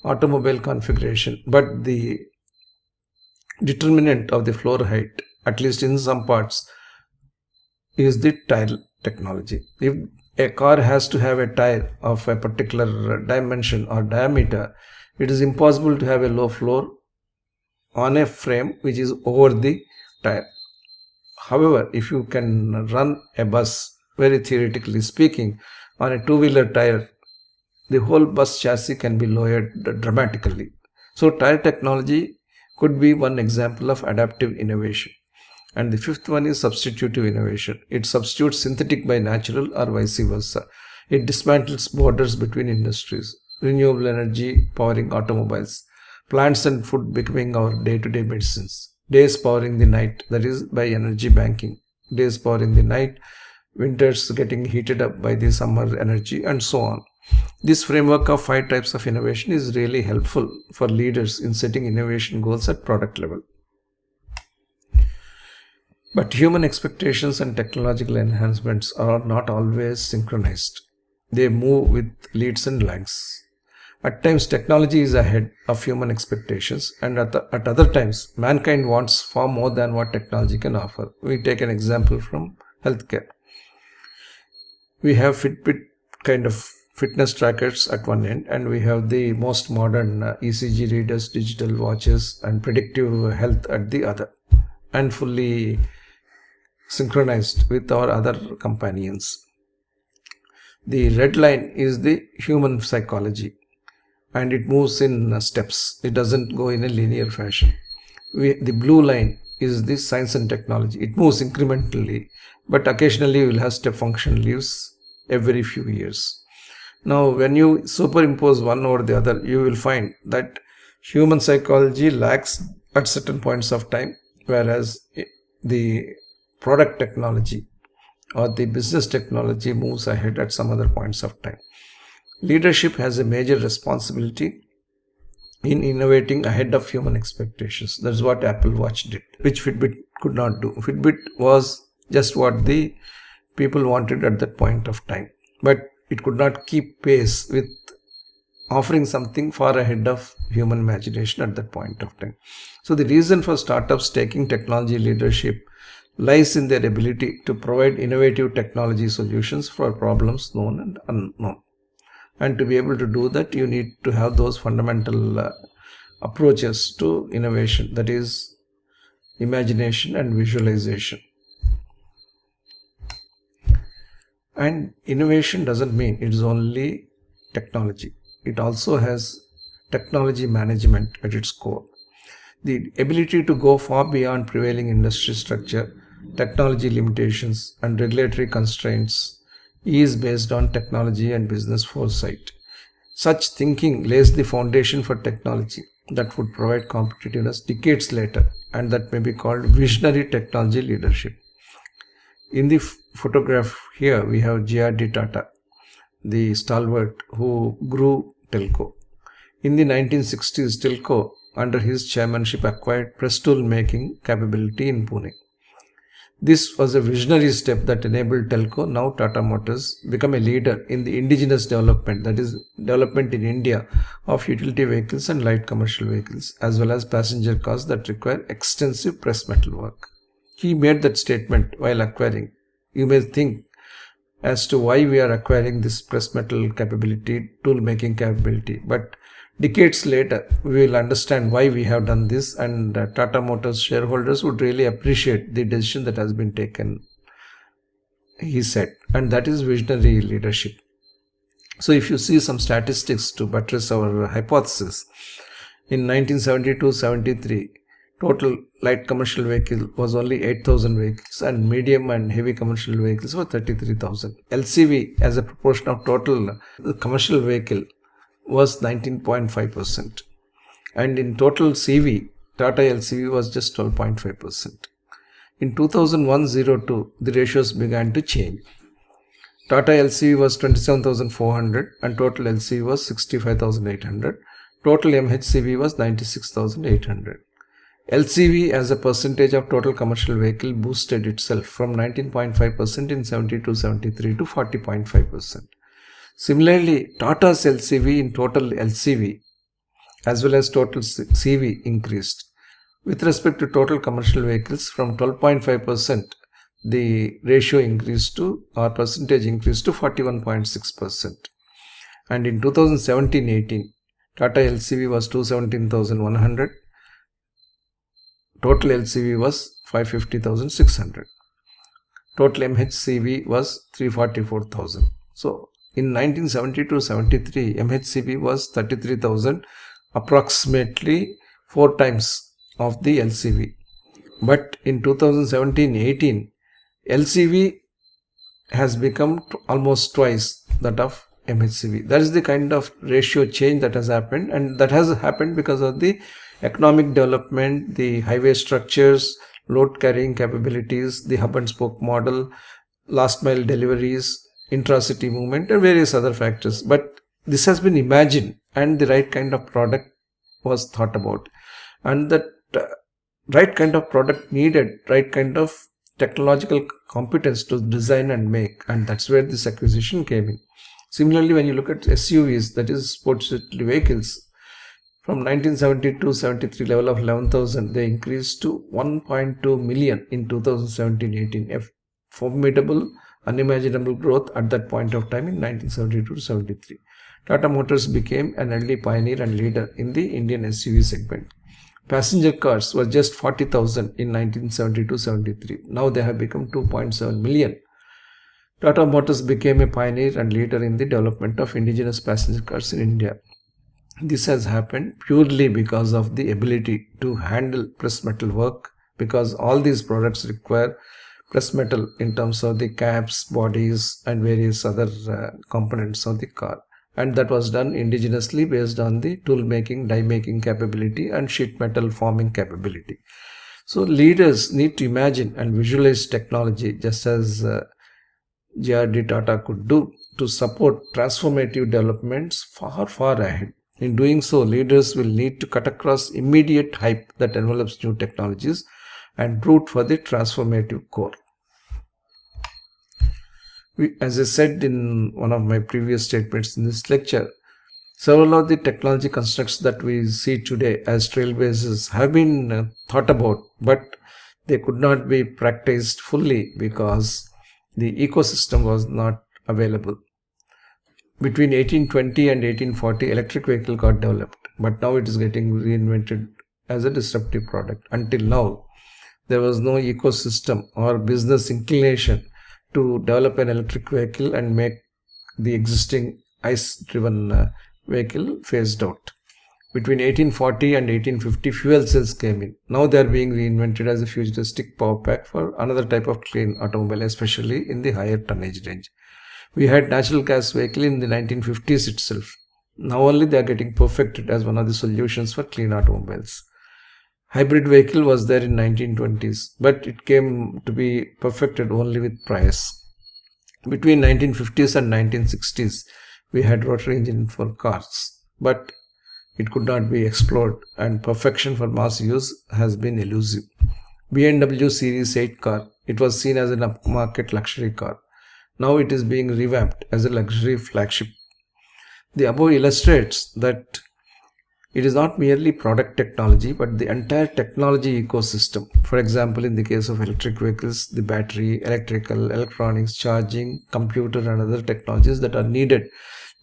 automobile configuration, but the determinant of the floor height, at least in some parts, is the tire technology. If a car has to have a tire of a particular dimension or diameter, it is impossible to have a low floor on a frame which is over the tire. However, if you can run a bus, very theoretically speaking, on a two-wheeler tire, the whole bus chassis can be lowered dramatically. So tire technology could be one example of adaptive innovation. And the fifth one is substitutive innovation. It substitutes synthetic by natural or vice versa. It dismantles borders between industries. Renewable energy powering automobiles. Plants and food becoming our day-to-day medicines. Days powering the night, that is by energy banking. Days powering the night, winters getting heated up by the summer energy, and so on. This framework of 5 types of innovation is really helpful for leaders in setting innovation goals at product level. But human expectations and technological enhancements are not always synchronized. They move with leads and lags. At times, technology is ahead of human expectations, and at other times, mankind wants far more than what technology can offer. We take an example from healthcare. We have Fitbit kind of fitness trackers at one end, and we have the most modern ECG readers, digital watches, and predictive health at the other, and fully synchronized with our other companions. The red line is the human psychology, and it moves in steps. It doesn't go in a linear fashion. The blue line is the science and technology. It moves incrementally, but occasionally you will have step function leaves every few years. Now, when you superimpose one over the other, you will find that human psychology lacks at certain points of time, whereas the product technology or the business technology moves ahead at some other points of time. Leadership has a major responsibility in innovating ahead of human expectations. That's what Apple Watch did, which Fitbit could not do. Fitbit was just what the people wanted at that point of time, but it could not keep pace with offering something far ahead of human imagination at that point of time. So the reason for startups taking technology leadership lies in their ability to provide innovative technology solutions for problems known and unknown. And to be able to do that, you need to have those fundamental approaches to innovation, that is imagination and visualization. And innovation doesn't mean it's only technology. It also has technology management at its core. The ability to go far beyond prevailing industry structure, technology limitations, and regulatory constraints is based on technology and business foresight. Such thinking lays the foundation for technology that would provide competitiveness decades later, and that may be called visionary technology leadership. In the photograph here, we have J.R.D. Tata, the stalwart who grew telco. In the 1960s, telco, under his chairmanship, acquired press tool making capability in Pune. This was a visionary step that enabled telco, now Tata Motors, become a leader in the indigenous development, that is, development in India of utility vehicles and light commercial vehicles, as well as passenger cars that require extensive press metal work. He made that statement while acquiring. You may think as to why we are acquiring this press metal capability, tool making capability, but decades later we will understand why we have done this, and Tata Motors shareholders would really appreciate the decision that has been taken, he said, and that is visionary leadership. So if you see some statistics to buttress our hypothesis, in 1972-73, total light commercial vehicle was only 8,000 vehicles and medium and heavy commercial vehicles were 33,000. LCV as a proportion of total commercial vehicle was 19.5%. And in total CV, Tata LCV was just 12.5%. In 2001-02, the ratios began to change. Tata LCV was 27,400 and total LCV was 65,800. Total MHCV was 96,800. LCV as a percentage of total commercial vehicle boosted itself from 19.5% in 72-73 to 40.5%. Similarly, Tata's LCV in total LCV as well as total CV increased. With respect to total commercial vehicles, from 12.5%, the ratio increased to, or percentage increased to 41.6%. And in 2017-18, Tata LCV was 217,100. Total LCV was 550,600. Total MHCV was 344,000. So in 1972-73, MHCV was 33,000, approximately 4 times of the LCV. But in 2017-18, LCV has become almost twice that of MHCV. That is the kind of ratio change that has happened, and that has happened because of the economic development, the highway structures, load carrying capabilities, the hub and spoke model, last mile deliveries, intracity movement, and various other factors. But this has been imagined, and the right kind of product was thought about, and that right kind of product needed right kind of technological competence to design and make, and that's where this acquisition came in. Similarly, when you look at SUVs, that is sports utility vehicles, from 1972-73 level of 11,000, they increased to 1.2 million in 2017-18, a formidable, unimaginable growth at that point of time in 1972-73. Tata Motors became an early pioneer and leader in the Indian SUV segment. Passenger cars were just 40,000 in 1972-73. Now they have become 2.7 million. Tata Motors became a pioneer and leader in the development of indigenous passenger cars in India. This has happened purely because of the ability to handle press metal work, because all these products require press metal in terms of the cabs, bodies, and various other components of the car. And that was done indigenously based on the tool making, die making capability and sheet metal forming capability. So leaders need to imagine and visualize technology just as J.R.D. Tata could do to support transformative developments far ahead. In doing so, leaders will need to cut across immediate hype that envelops new technologies and root for the transformative core. As I said in one of my previous statements in this lecture, Several of the technology constructs that we see today as trailblazers have been thought about, but they could not be practiced fully because the ecosystem was not available. Between 1820 and 1840, electric vehicle got developed, but now it is getting reinvented as a disruptive product. Until now, there was no ecosystem or business inclination to develop an electric vehicle and make the existing ICE-driven vehicle phased out. Between 1840 and 1850, fuel cells came in. Now they are being reinvented as a futuristic power pack for another type of clean automobile, especially in the higher tonnage range. We had natural gas vehicle in the 1950s itself. Now only they are getting perfected as one of the solutions for clean automobiles. Hybrid vehicle was there in 1920s, but it came to be perfected only with price. Between 1950s and 1960s, we had rotary engine for cars, but it could not be explored, and perfection for mass use has been elusive. BMW Series 8 car, it was seen as an upmarket luxury car. Now it is being revamped as a luxury flagship. The above illustrates that it is not merely product technology, but the entire technology ecosystem. For example, in the case of electric vehicles, the battery, electrical, electronics, charging, computer and other technologies that are needed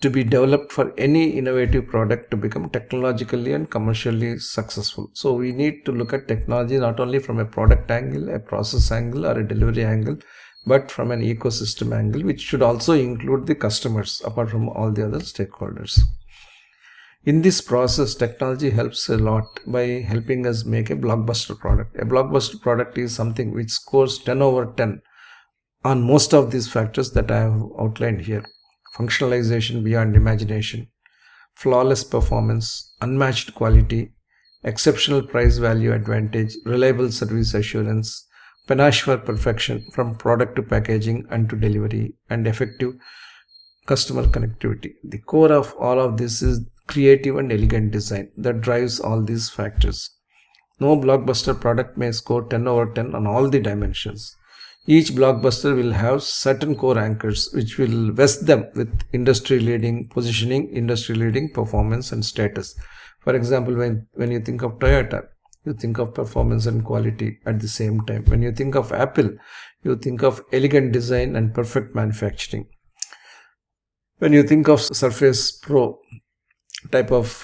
to be developed for any innovative product to become technologically and commercially successful. So we need to look at technology not only from a product angle, a process angle or a delivery angle, but from an ecosystem angle, which should also include the customers apart from all the other stakeholders. In this process, technology helps a lot by helping us make a blockbuster product. A blockbuster product is something which scores 10 over 10 on most of these factors that I have outlined here. Functionalization beyond imagination, flawless performance, unmatched quality, exceptional price value advantage, reliable service assurance, panache for perfection from product to packaging and to delivery, and effective customer connectivity. The core of all of this is creative and elegant design that drives all these factors. No blockbuster product may score 10 over 10 on all the dimensions. Each blockbuster will have certain core anchors which will vest them with industry-leading positioning, industry-leading performance and status. For example, when you think of Toyota, you think of performance and quality at the same time. When you think of Apple, you think of elegant design and perfect manufacturing. When you think of Surface Pro type of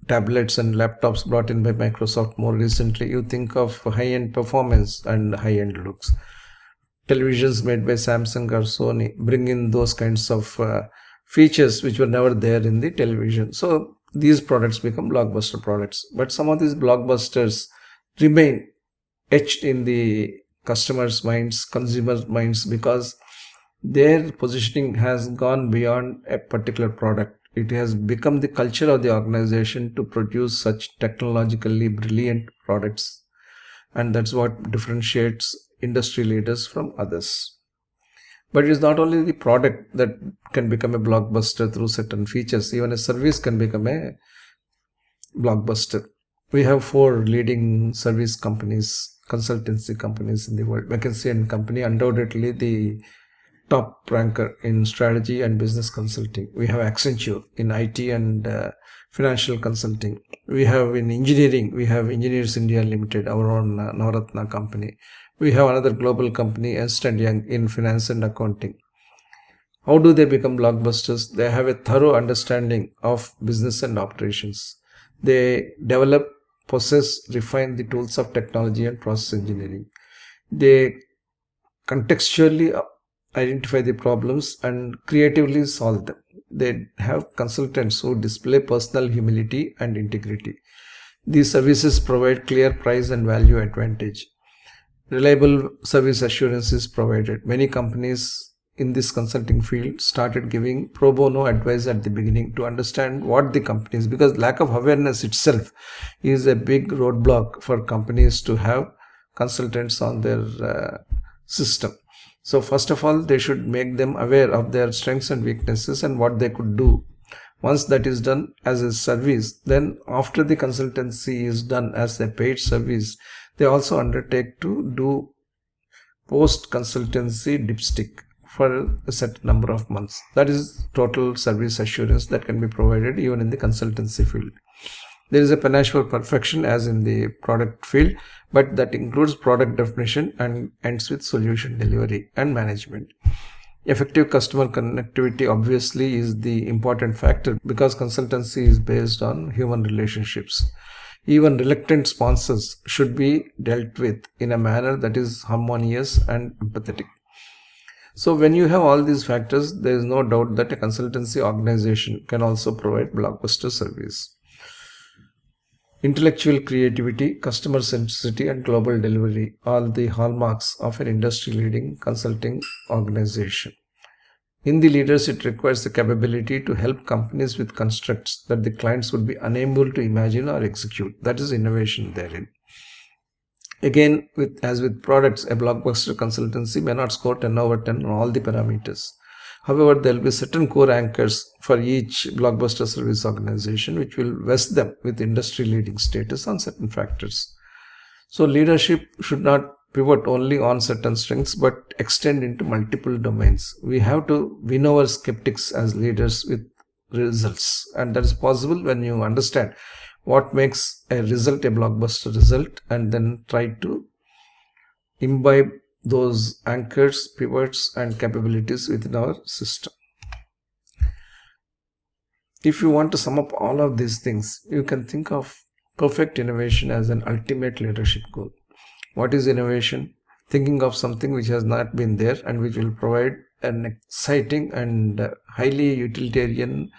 tablets and laptops brought in by Microsoft more recently, you think of high-end performance and high-end looks. Televisions made by Samsung or Sony bring in those kinds of features which were never there in the television. So these products become blockbuster products. But some of these blockbusters remain etched in the customers' minds, consumers' minds, because their positioning has gone beyond a particular product. It has become the culture of the organization to produce such technologically brilliant products, and that's what differentiates industry leaders from others. But it is not only the product that can become a blockbuster through certain features, even a service can become a blockbuster. We have 4 leading service companies, consultancy companies in the world. McKinsey & Company, undoubtedly the top ranker in strategy and business consulting. We have Accenture in IT and financial consulting. We have in engineering, we have Engineers India Limited, our own Navratna company. We have another global company, Ernst & Young, in finance and accounting. How do they become blockbusters? They have a thorough understanding of business and operations. They develop, possess, refine the tools of technology and process engineering. They contextually identify the problems and creatively solve them. They have consultants who display personal humility and integrity. These services provide clear price and value advantage. Reliable service assurance is provided. Many companies in this consulting field started giving pro bono advice at the beginning to understand what the company is, because lack of awareness itself is a big roadblock for companies to have consultants on their system. So first of all, they should make them aware of their strengths and weaknesses and what they could do. Once that is done as a service, then after the consultancy is done as a paid service, they also undertake to do post consultancy dipstick for a set number of months. That is total service assurance that can be provided even in the consultancy field. There is a panache for perfection as in the product field, but that includes product definition and ends with solution delivery and management. Effective customer connectivity obviously is the important factor because consultancy is based on human relationships. Even reluctant sponsors should be dealt with in a manner that is harmonious and empathetic. So when you have all these factors, there is no doubt that a consultancy organization can also provide blockbuster service. Intellectual creativity, customer centricity, and global delivery are the hallmarks of an industry-leading consulting organization. In the leaders, it requires the capability to help companies with constructs that the clients would be unable to imagine or execute. That is innovation therein. Again, as with products, a blockbuster consultancy may not score 10 over 10 on all the parameters. However, there will be certain core anchors for each blockbuster service organization which will vest them with industry-leading status on certain factors. So leadership should not pivot only on certain strengths but extend into multiple domains. We have to win over skeptics as leaders with results, and that is possible when you understand what makes a result a blockbuster result and then try to imbibe those anchors, pivots, and capabilities within our system. If you want to sum up all of these things, you can think of perfect innovation as an ultimate leadership goal. What is innovation? Thinking of something which has not been there and which will provide an exciting and highly utilitarian,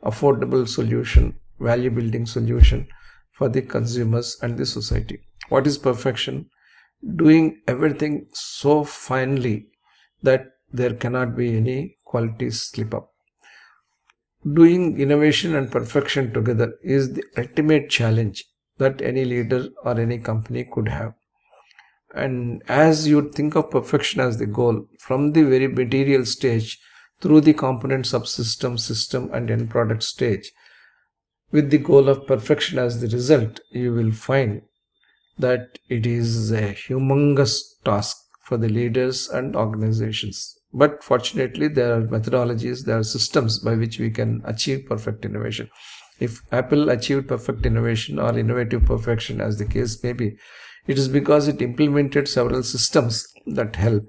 affordable solution, value building solution for the consumers and the society. What is perfection? Doing everything so finely that there cannot be any quality slip up. Doing innovation and perfection together is the ultimate challenge that any leader or any company could have. And as you think of perfection as the goal, from the very material stage through the component subsystem, system, and end product stage, with the goal of perfection as the result, you will find that it is a humongous task for the leaders and organizations. But fortunately, there are methodologies, there are systems by which we can achieve perfect innovation. If Apple achieved perfect innovation or innovative perfection, as the case may be, it is because it implemented several systems that help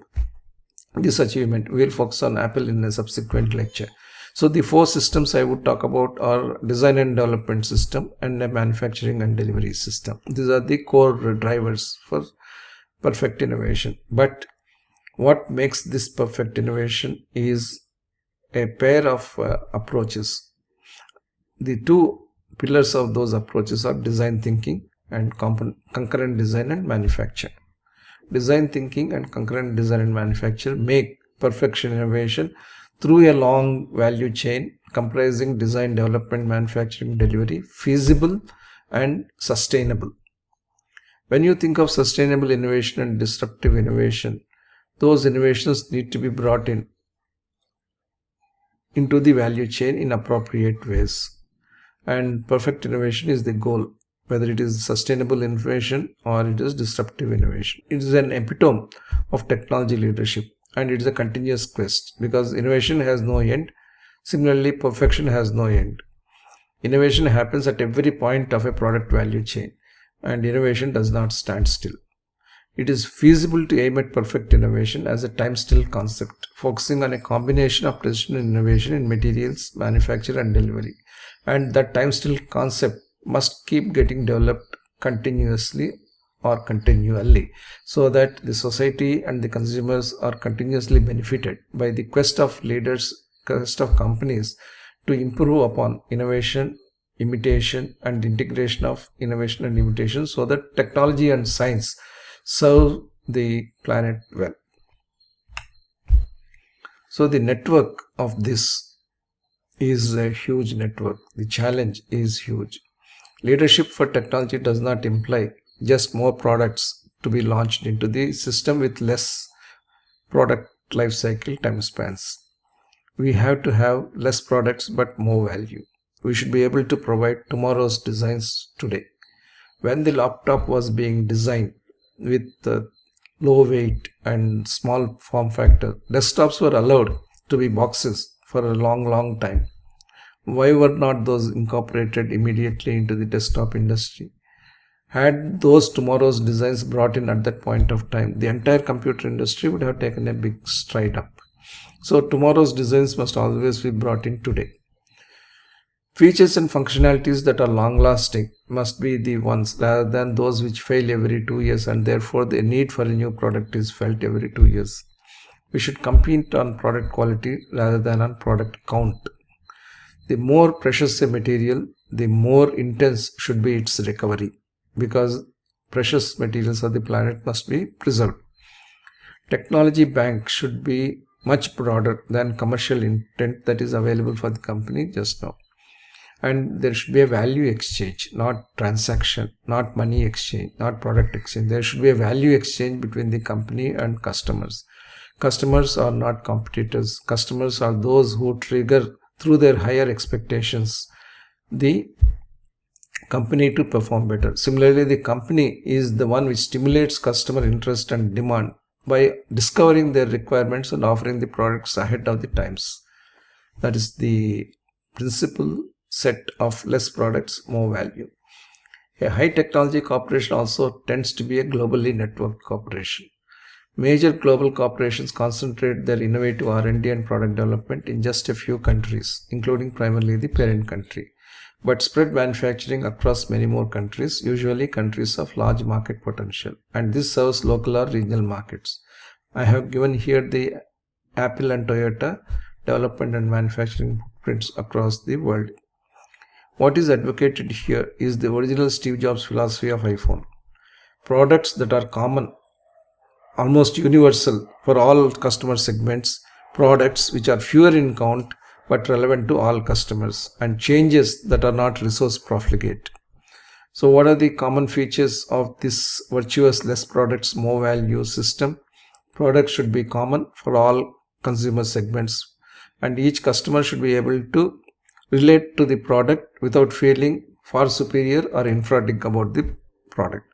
this achievement. We will focus on Apple in a subsequent lecture. So the four systems I would talk about are design and development system and a manufacturing and delivery system. These are the core drivers for perfect innovation. But what makes this perfect innovation is a pair of approaches. The two pillars of those approaches are design thinking and concurrent design and manufacture. Design thinking and concurrent design and manufacture make perfection innovation through a long value chain comprising design, development, manufacturing, delivery, feasible and sustainable. When you think of sustainable innovation and disruptive innovation, those innovations need to be brought into the value chain in appropriate ways. And perfect innovation is the goal, whether it is sustainable innovation or it is disruptive innovation. It is an epitome of technology leadership, and it is a continuous quest because innovation has no end. Similarly, perfection has no end. Innovation happens at every point of a product value chain, and innovation does not stand still. It is feasible to aim at perfect innovation as a time-still concept, focusing on a combination of precision and innovation in materials, manufacture, and delivery. And that time-still concept must keep getting developed continuously or continually so that the society and the consumers are continuously benefited by the quest of leaders, quest of companies to improve upon innovation, imitation, and integration of innovation and imitation so that technology and science serve the planet well. So the network of this is a huge network. The challenge is huge. Leadership for technology does not imply just more products to be launched into the system with less product life cycle time spans. We have to have less products but more value. We should be able to provide tomorrow's designs today. When the laptop was being designed with low weight and small form factor. Desktops were allowed to be boxes for a long time. Why were not those incorporated immediately into the desktop industry? Had those tomorrow's designs brought in at that point of time, the entire computer industry would have taken a big stride up. So tomorrow's designs must always be brought in today. Features and functionalities that are long lasting must be the ones rather than those which fail every 2 years, and therefore the need for a new product is felt every 2 years. We should compete on product quality rather than on product count. The more precious a material, the more intense should be its recovery, because precious materials of the planet must be preserved. Technology bank should be much broader than commercial intent that is available for the company just now. And there should be a value exchange, not transaction, not money exchange, not product exchange. There should be a value exchange between the company and customers. Customers are not competitors. Customers are those who trigger through their higher expectations the company to perform better. Similarly, the company is the one which stimulates customer interest and demand by discovering their requirements and offering the products ahead of the times. That is the principle set of less products, more value. A high technology corporation also tends to be a globally networked corporation. Major global corporations concentrate their innovative R&D and product development in just a few countries, including primarily the parent country, but spread manufacturing across many more countries, usually countries of large market potential, and this serves local or regional markets. I have given here the Apple and Toyota development and manufacturing footprints across the world. What is advocated here is the original Steve Jobs philosophy of iPhone. Products that are common, almost universal for all customer segments, products which are fewer in count but relevant to all customers, and changes that are not resource profligate. So what are the common features of this virtuous less products, more value system? Products should be common for all consumer segments, and each customer should be able to relate to the product without feeling far superior or inferiority about the product.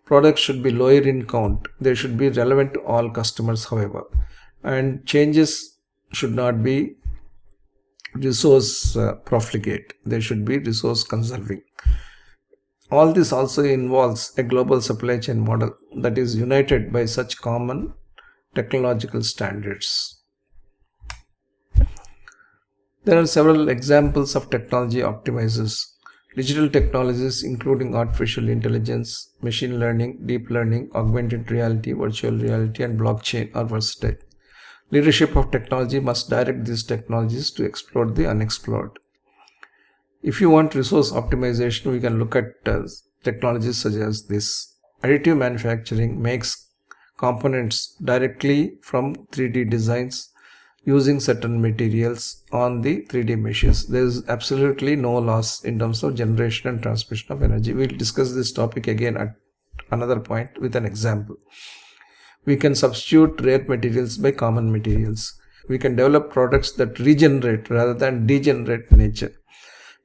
Products should be lower in count. They should be relevant to all customers, however, and changes should not be resource profligate. They should be resource conserving. All this also involves a global supply chain model that is united by such common technological standards. There are several examples of technology optimizers. Digital technologies including artificial intelligence, machine learning, deep learning, augmented reality, virtual reality, and blockchain are versatile. Leadership of technology must direct these technologies to explore the unexplored. If you want resource optimization, we can look at technologies such as this. Additive manufacturing makes components directly from 3D designs using certain materials on the 3D machines. There is absolutely no loss in terms of generation and transmission of energy. We will discuss this topic again at another point with an example. We can substitute rare materials by common materials. We can develop products that regenerate rather than degenerate nature.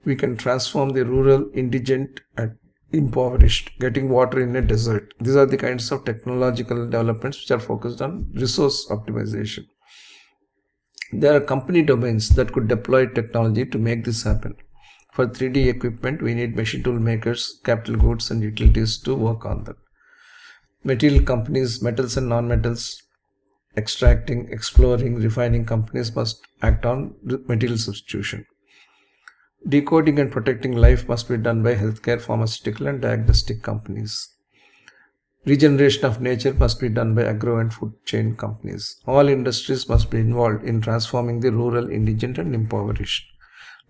We can transform the rural, indigent, and impoverished, getting water in a desert. These are the kinds of technological developments which are focused on resource optimization. There are company domains that could deploy technology to make this happen. For 3D equipment, we need machine tool makers, capital goods, and utilities to work on them. Material companies, metals and non-metals, extracting, exploring, refining companies must act on material substitution. Decoding and protecting life must be done by healthcare, pharmaceutical, and diagnostic companies. Regeneration of nature must be done by agro and food chain companies. All industries must be involved in transforming the rural, indigent, and impoverished.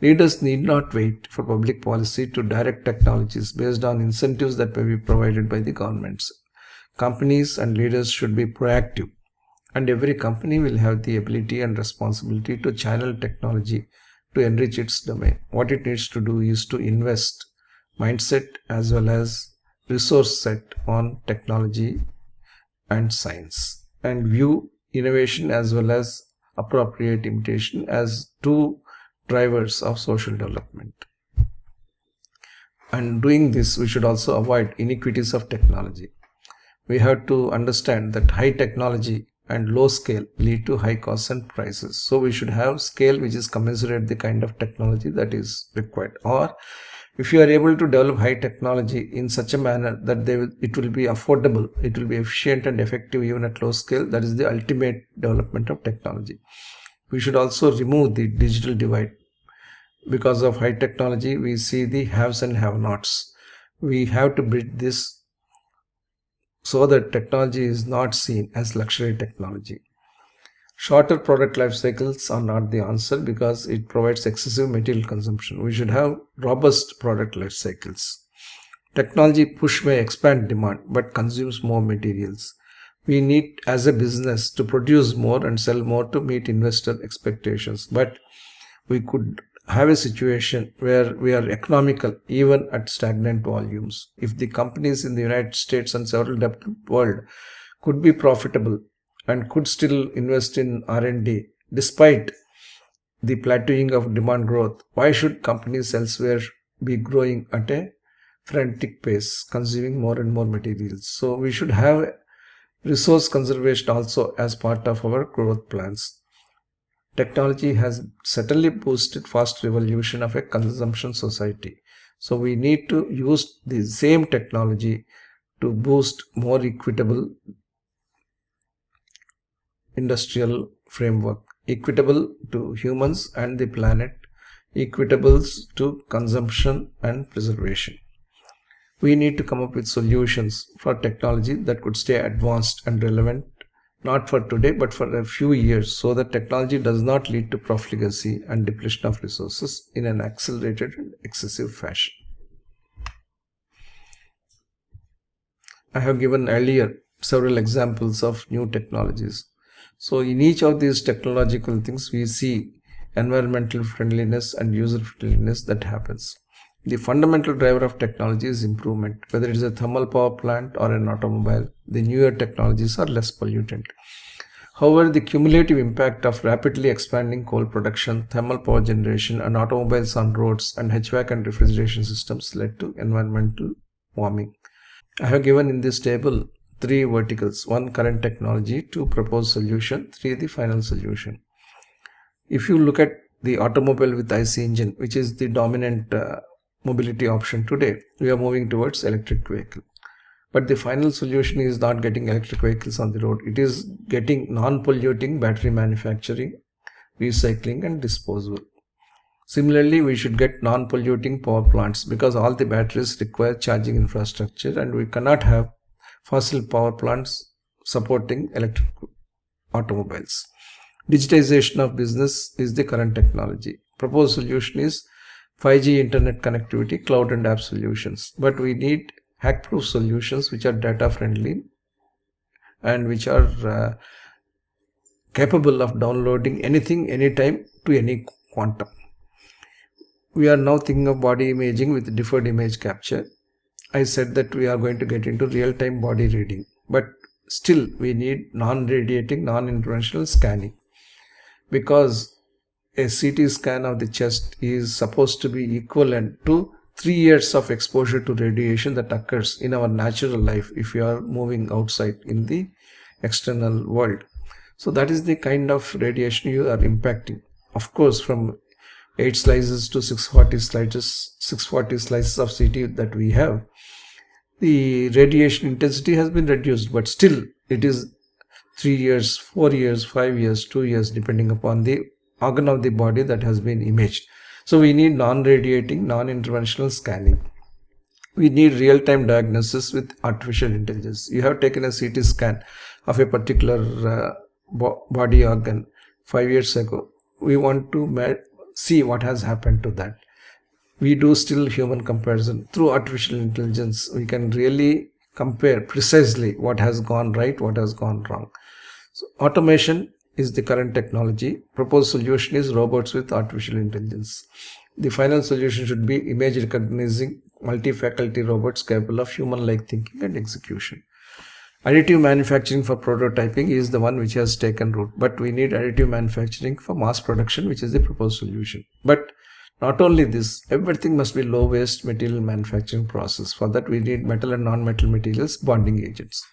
Leaders need not wait for public policy to direct technologies based on incentives that may be provided by the governments. Companies and leaders should be proactive, and every company will have the ability and responsibility to channel technology to enrich its domain. What it needs to do is to invest mindset as well as resource set on technology and science, and view innovation as well as appropriate imitation as two drivers of social development. And doing this, we should also avoid iniquities of technology. we have to understand that high technology and low scale lead to high costs and prices. So we should have scale which is commensurate the kind of technology that is required. Or if you are able to develop high technology in such a manner that it will be affordable, it will be efficient and effective even at low scale, that is the ultimate development of technology. We should also remove the digital divide. Because of high technology, we see the haves and have-nots. We have to bridge this so that technology is not seen as luxury technology. Shorter product life cycles are not the answer because it provides excessive material consumption. We should have robust product life cycles. Technology push may expand demand but consumes more materials. We need as a business to produce more and sell more to meet investor expectations, but we could have a situation where we are economical even at stagnant volumes. If the companies in the United States and several developed world could be profitable and could still invest in R&D despite the plateauing of demand growth, why should companies elsewhere be growing at a frantic pace, consuming more and more materials? So we should have resource conservation also as part of our growth plans. Technology has certainly boosted fast revolution of a consumption society. So we need to use the same technology to boost more equitable industrial framework, equitable to humans and the planet, equitable to consumption and preservation. We need to come up with solutions for technology that could stay advanced and relevant, not for today but for a few years, so that technology does not lead to profligacy and depletion of resources in an accelerated and excessive fashion. I have given earlier several examples of new technologies. So in each of these technological things we see environmental friendliness and user friendliness that happens. The fundamental driver of technology is improvement. Whether it is a thermal power plant or an automobile, the newer technologies are less pollutant. However, the cumulative impact of rapidly expanding coal production, thermal power generation, and automobiles on roads and HVAC and refrigeration systems led to environmental warming. I have given in this table 3 verticals: 1 current technology, 2 proposed solution, 3 the final solution. If you look at the automobile with IC engine, which is the dominant mobility option today, we are moving towards electric vehicle. But the final solution is not getting electric vehicles on the road. It is getting non-polluting battery manufacturing, recycling and disposal. Similarly, we should get non-polluting power plants because all the batteries require charging infrastructure and we cannot have fossil power plants supporting electric automobiles. Digitization of business is the current technology. Proposed solution is 5G internet connectivity, cloud and app solutions. But we need hack-proof solutions which are data friendly and which are capable of downloading anything, anytime to any quantum. We are now thinking of body imaging with deferred image capture. I said that we are going to get into real-time body reading, but still we need non-radiating, non-interventional scanning because a CT scan of the chest is supposed to be equivalent to 3 years of exposure to radiation that occurs in our natural life if we are moving outside in the external world. So that is the kind of radiation you are impacting. Of course, from 8 slices to 640 slices of CT that we have, the radiation intensity has been reduced, but still it is 3 years, 4 years, 5 years, 2 years, depending upon the organ of the body that has been imaged. So we need non-radiating, non-interventional scanning. We need real-time diagnosis with artificial intelligence. You have taken a CT scan of a particular body organ 5 years ago. We want to see what has happened to that. We do still human comparison. Through artificial intelligence, we can really compare precisely what has gone right, what has gone wrong. So automation is the current technology. Proposed solution is robots with artificial intelligence. The final solution should be image recognizing multi-faculty robots capable of human-like thinking and execution. Additive manufacturing for prototyping is the one which has taken root, but we need additive manufacturing for mass production, which is the proposed solution. But not only this, everything must be low-waste material manufacturing process. For that, we need metal and non-metal materials bonding agents.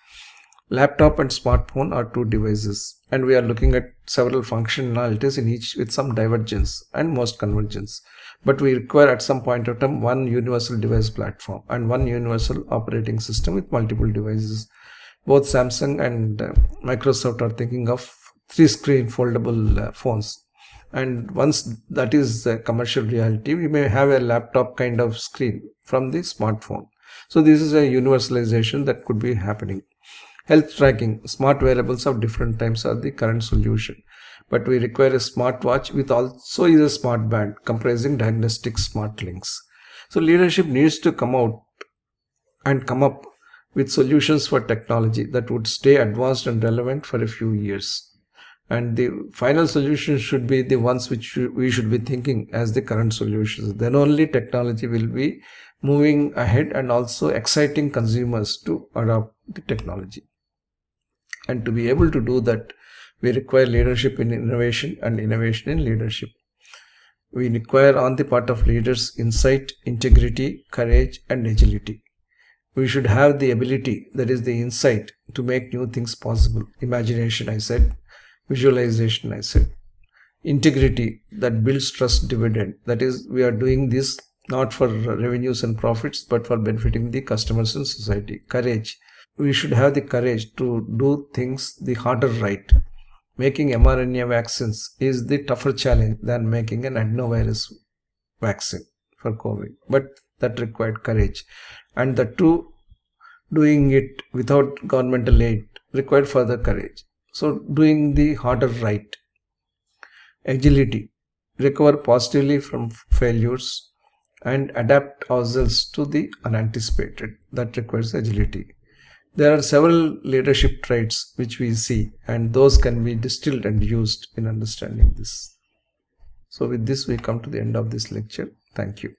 Laptop and smartphone are two devices, and we are looking at several functionalities in each with some divergence and most convergence. But we require at some point of time one universal device platform and one universal operating system with multiple devices. Both Samsung and Microsoft are thinking of three-screen foldable phones. And once that is commercial reality, we may have a laptop kind of screen from the smartphone. So this is a universalization that could be happening. Health tracking, smart wearables of different types are the current solution. But we require a smartwatch with also is a smart band comprising diagnostic smart links. So leadership needs to come out and come up with solutions for technology that would stay advanced and relevant for a few years. And the final solution should be the ones which we should be thinking as the current solutions. Then only technology will be moving ahead and also exciting consumers to adopt the technology. And to be able to do that, we require leadership in innovation and innovation in leadership. We require on the part of leaders insight, integrity, courage, and agility. We should have the ability, that is the insight, to make new things possible. Imagination, I said. Visualization, I said. Integrity, that builds trust dividend. That is, we are doing this not for revenues and profits, but for benefiting the customers and society. Courage. We should have the courage to do things the harder right. Making mRNA vaccines is the tougher challenge than making an adenovirus vaccine for COVID. But that required courage. And the two, doing it without governmental aid, required further courage. So doing the harder right. Agility. Recover positively from failures and adapt ourselves to the unanticipated. That requires agility. There are several leadership traits which we see, and those can be distilled and used in understanding this. So with this, we come to the end of this lecture. Thank you.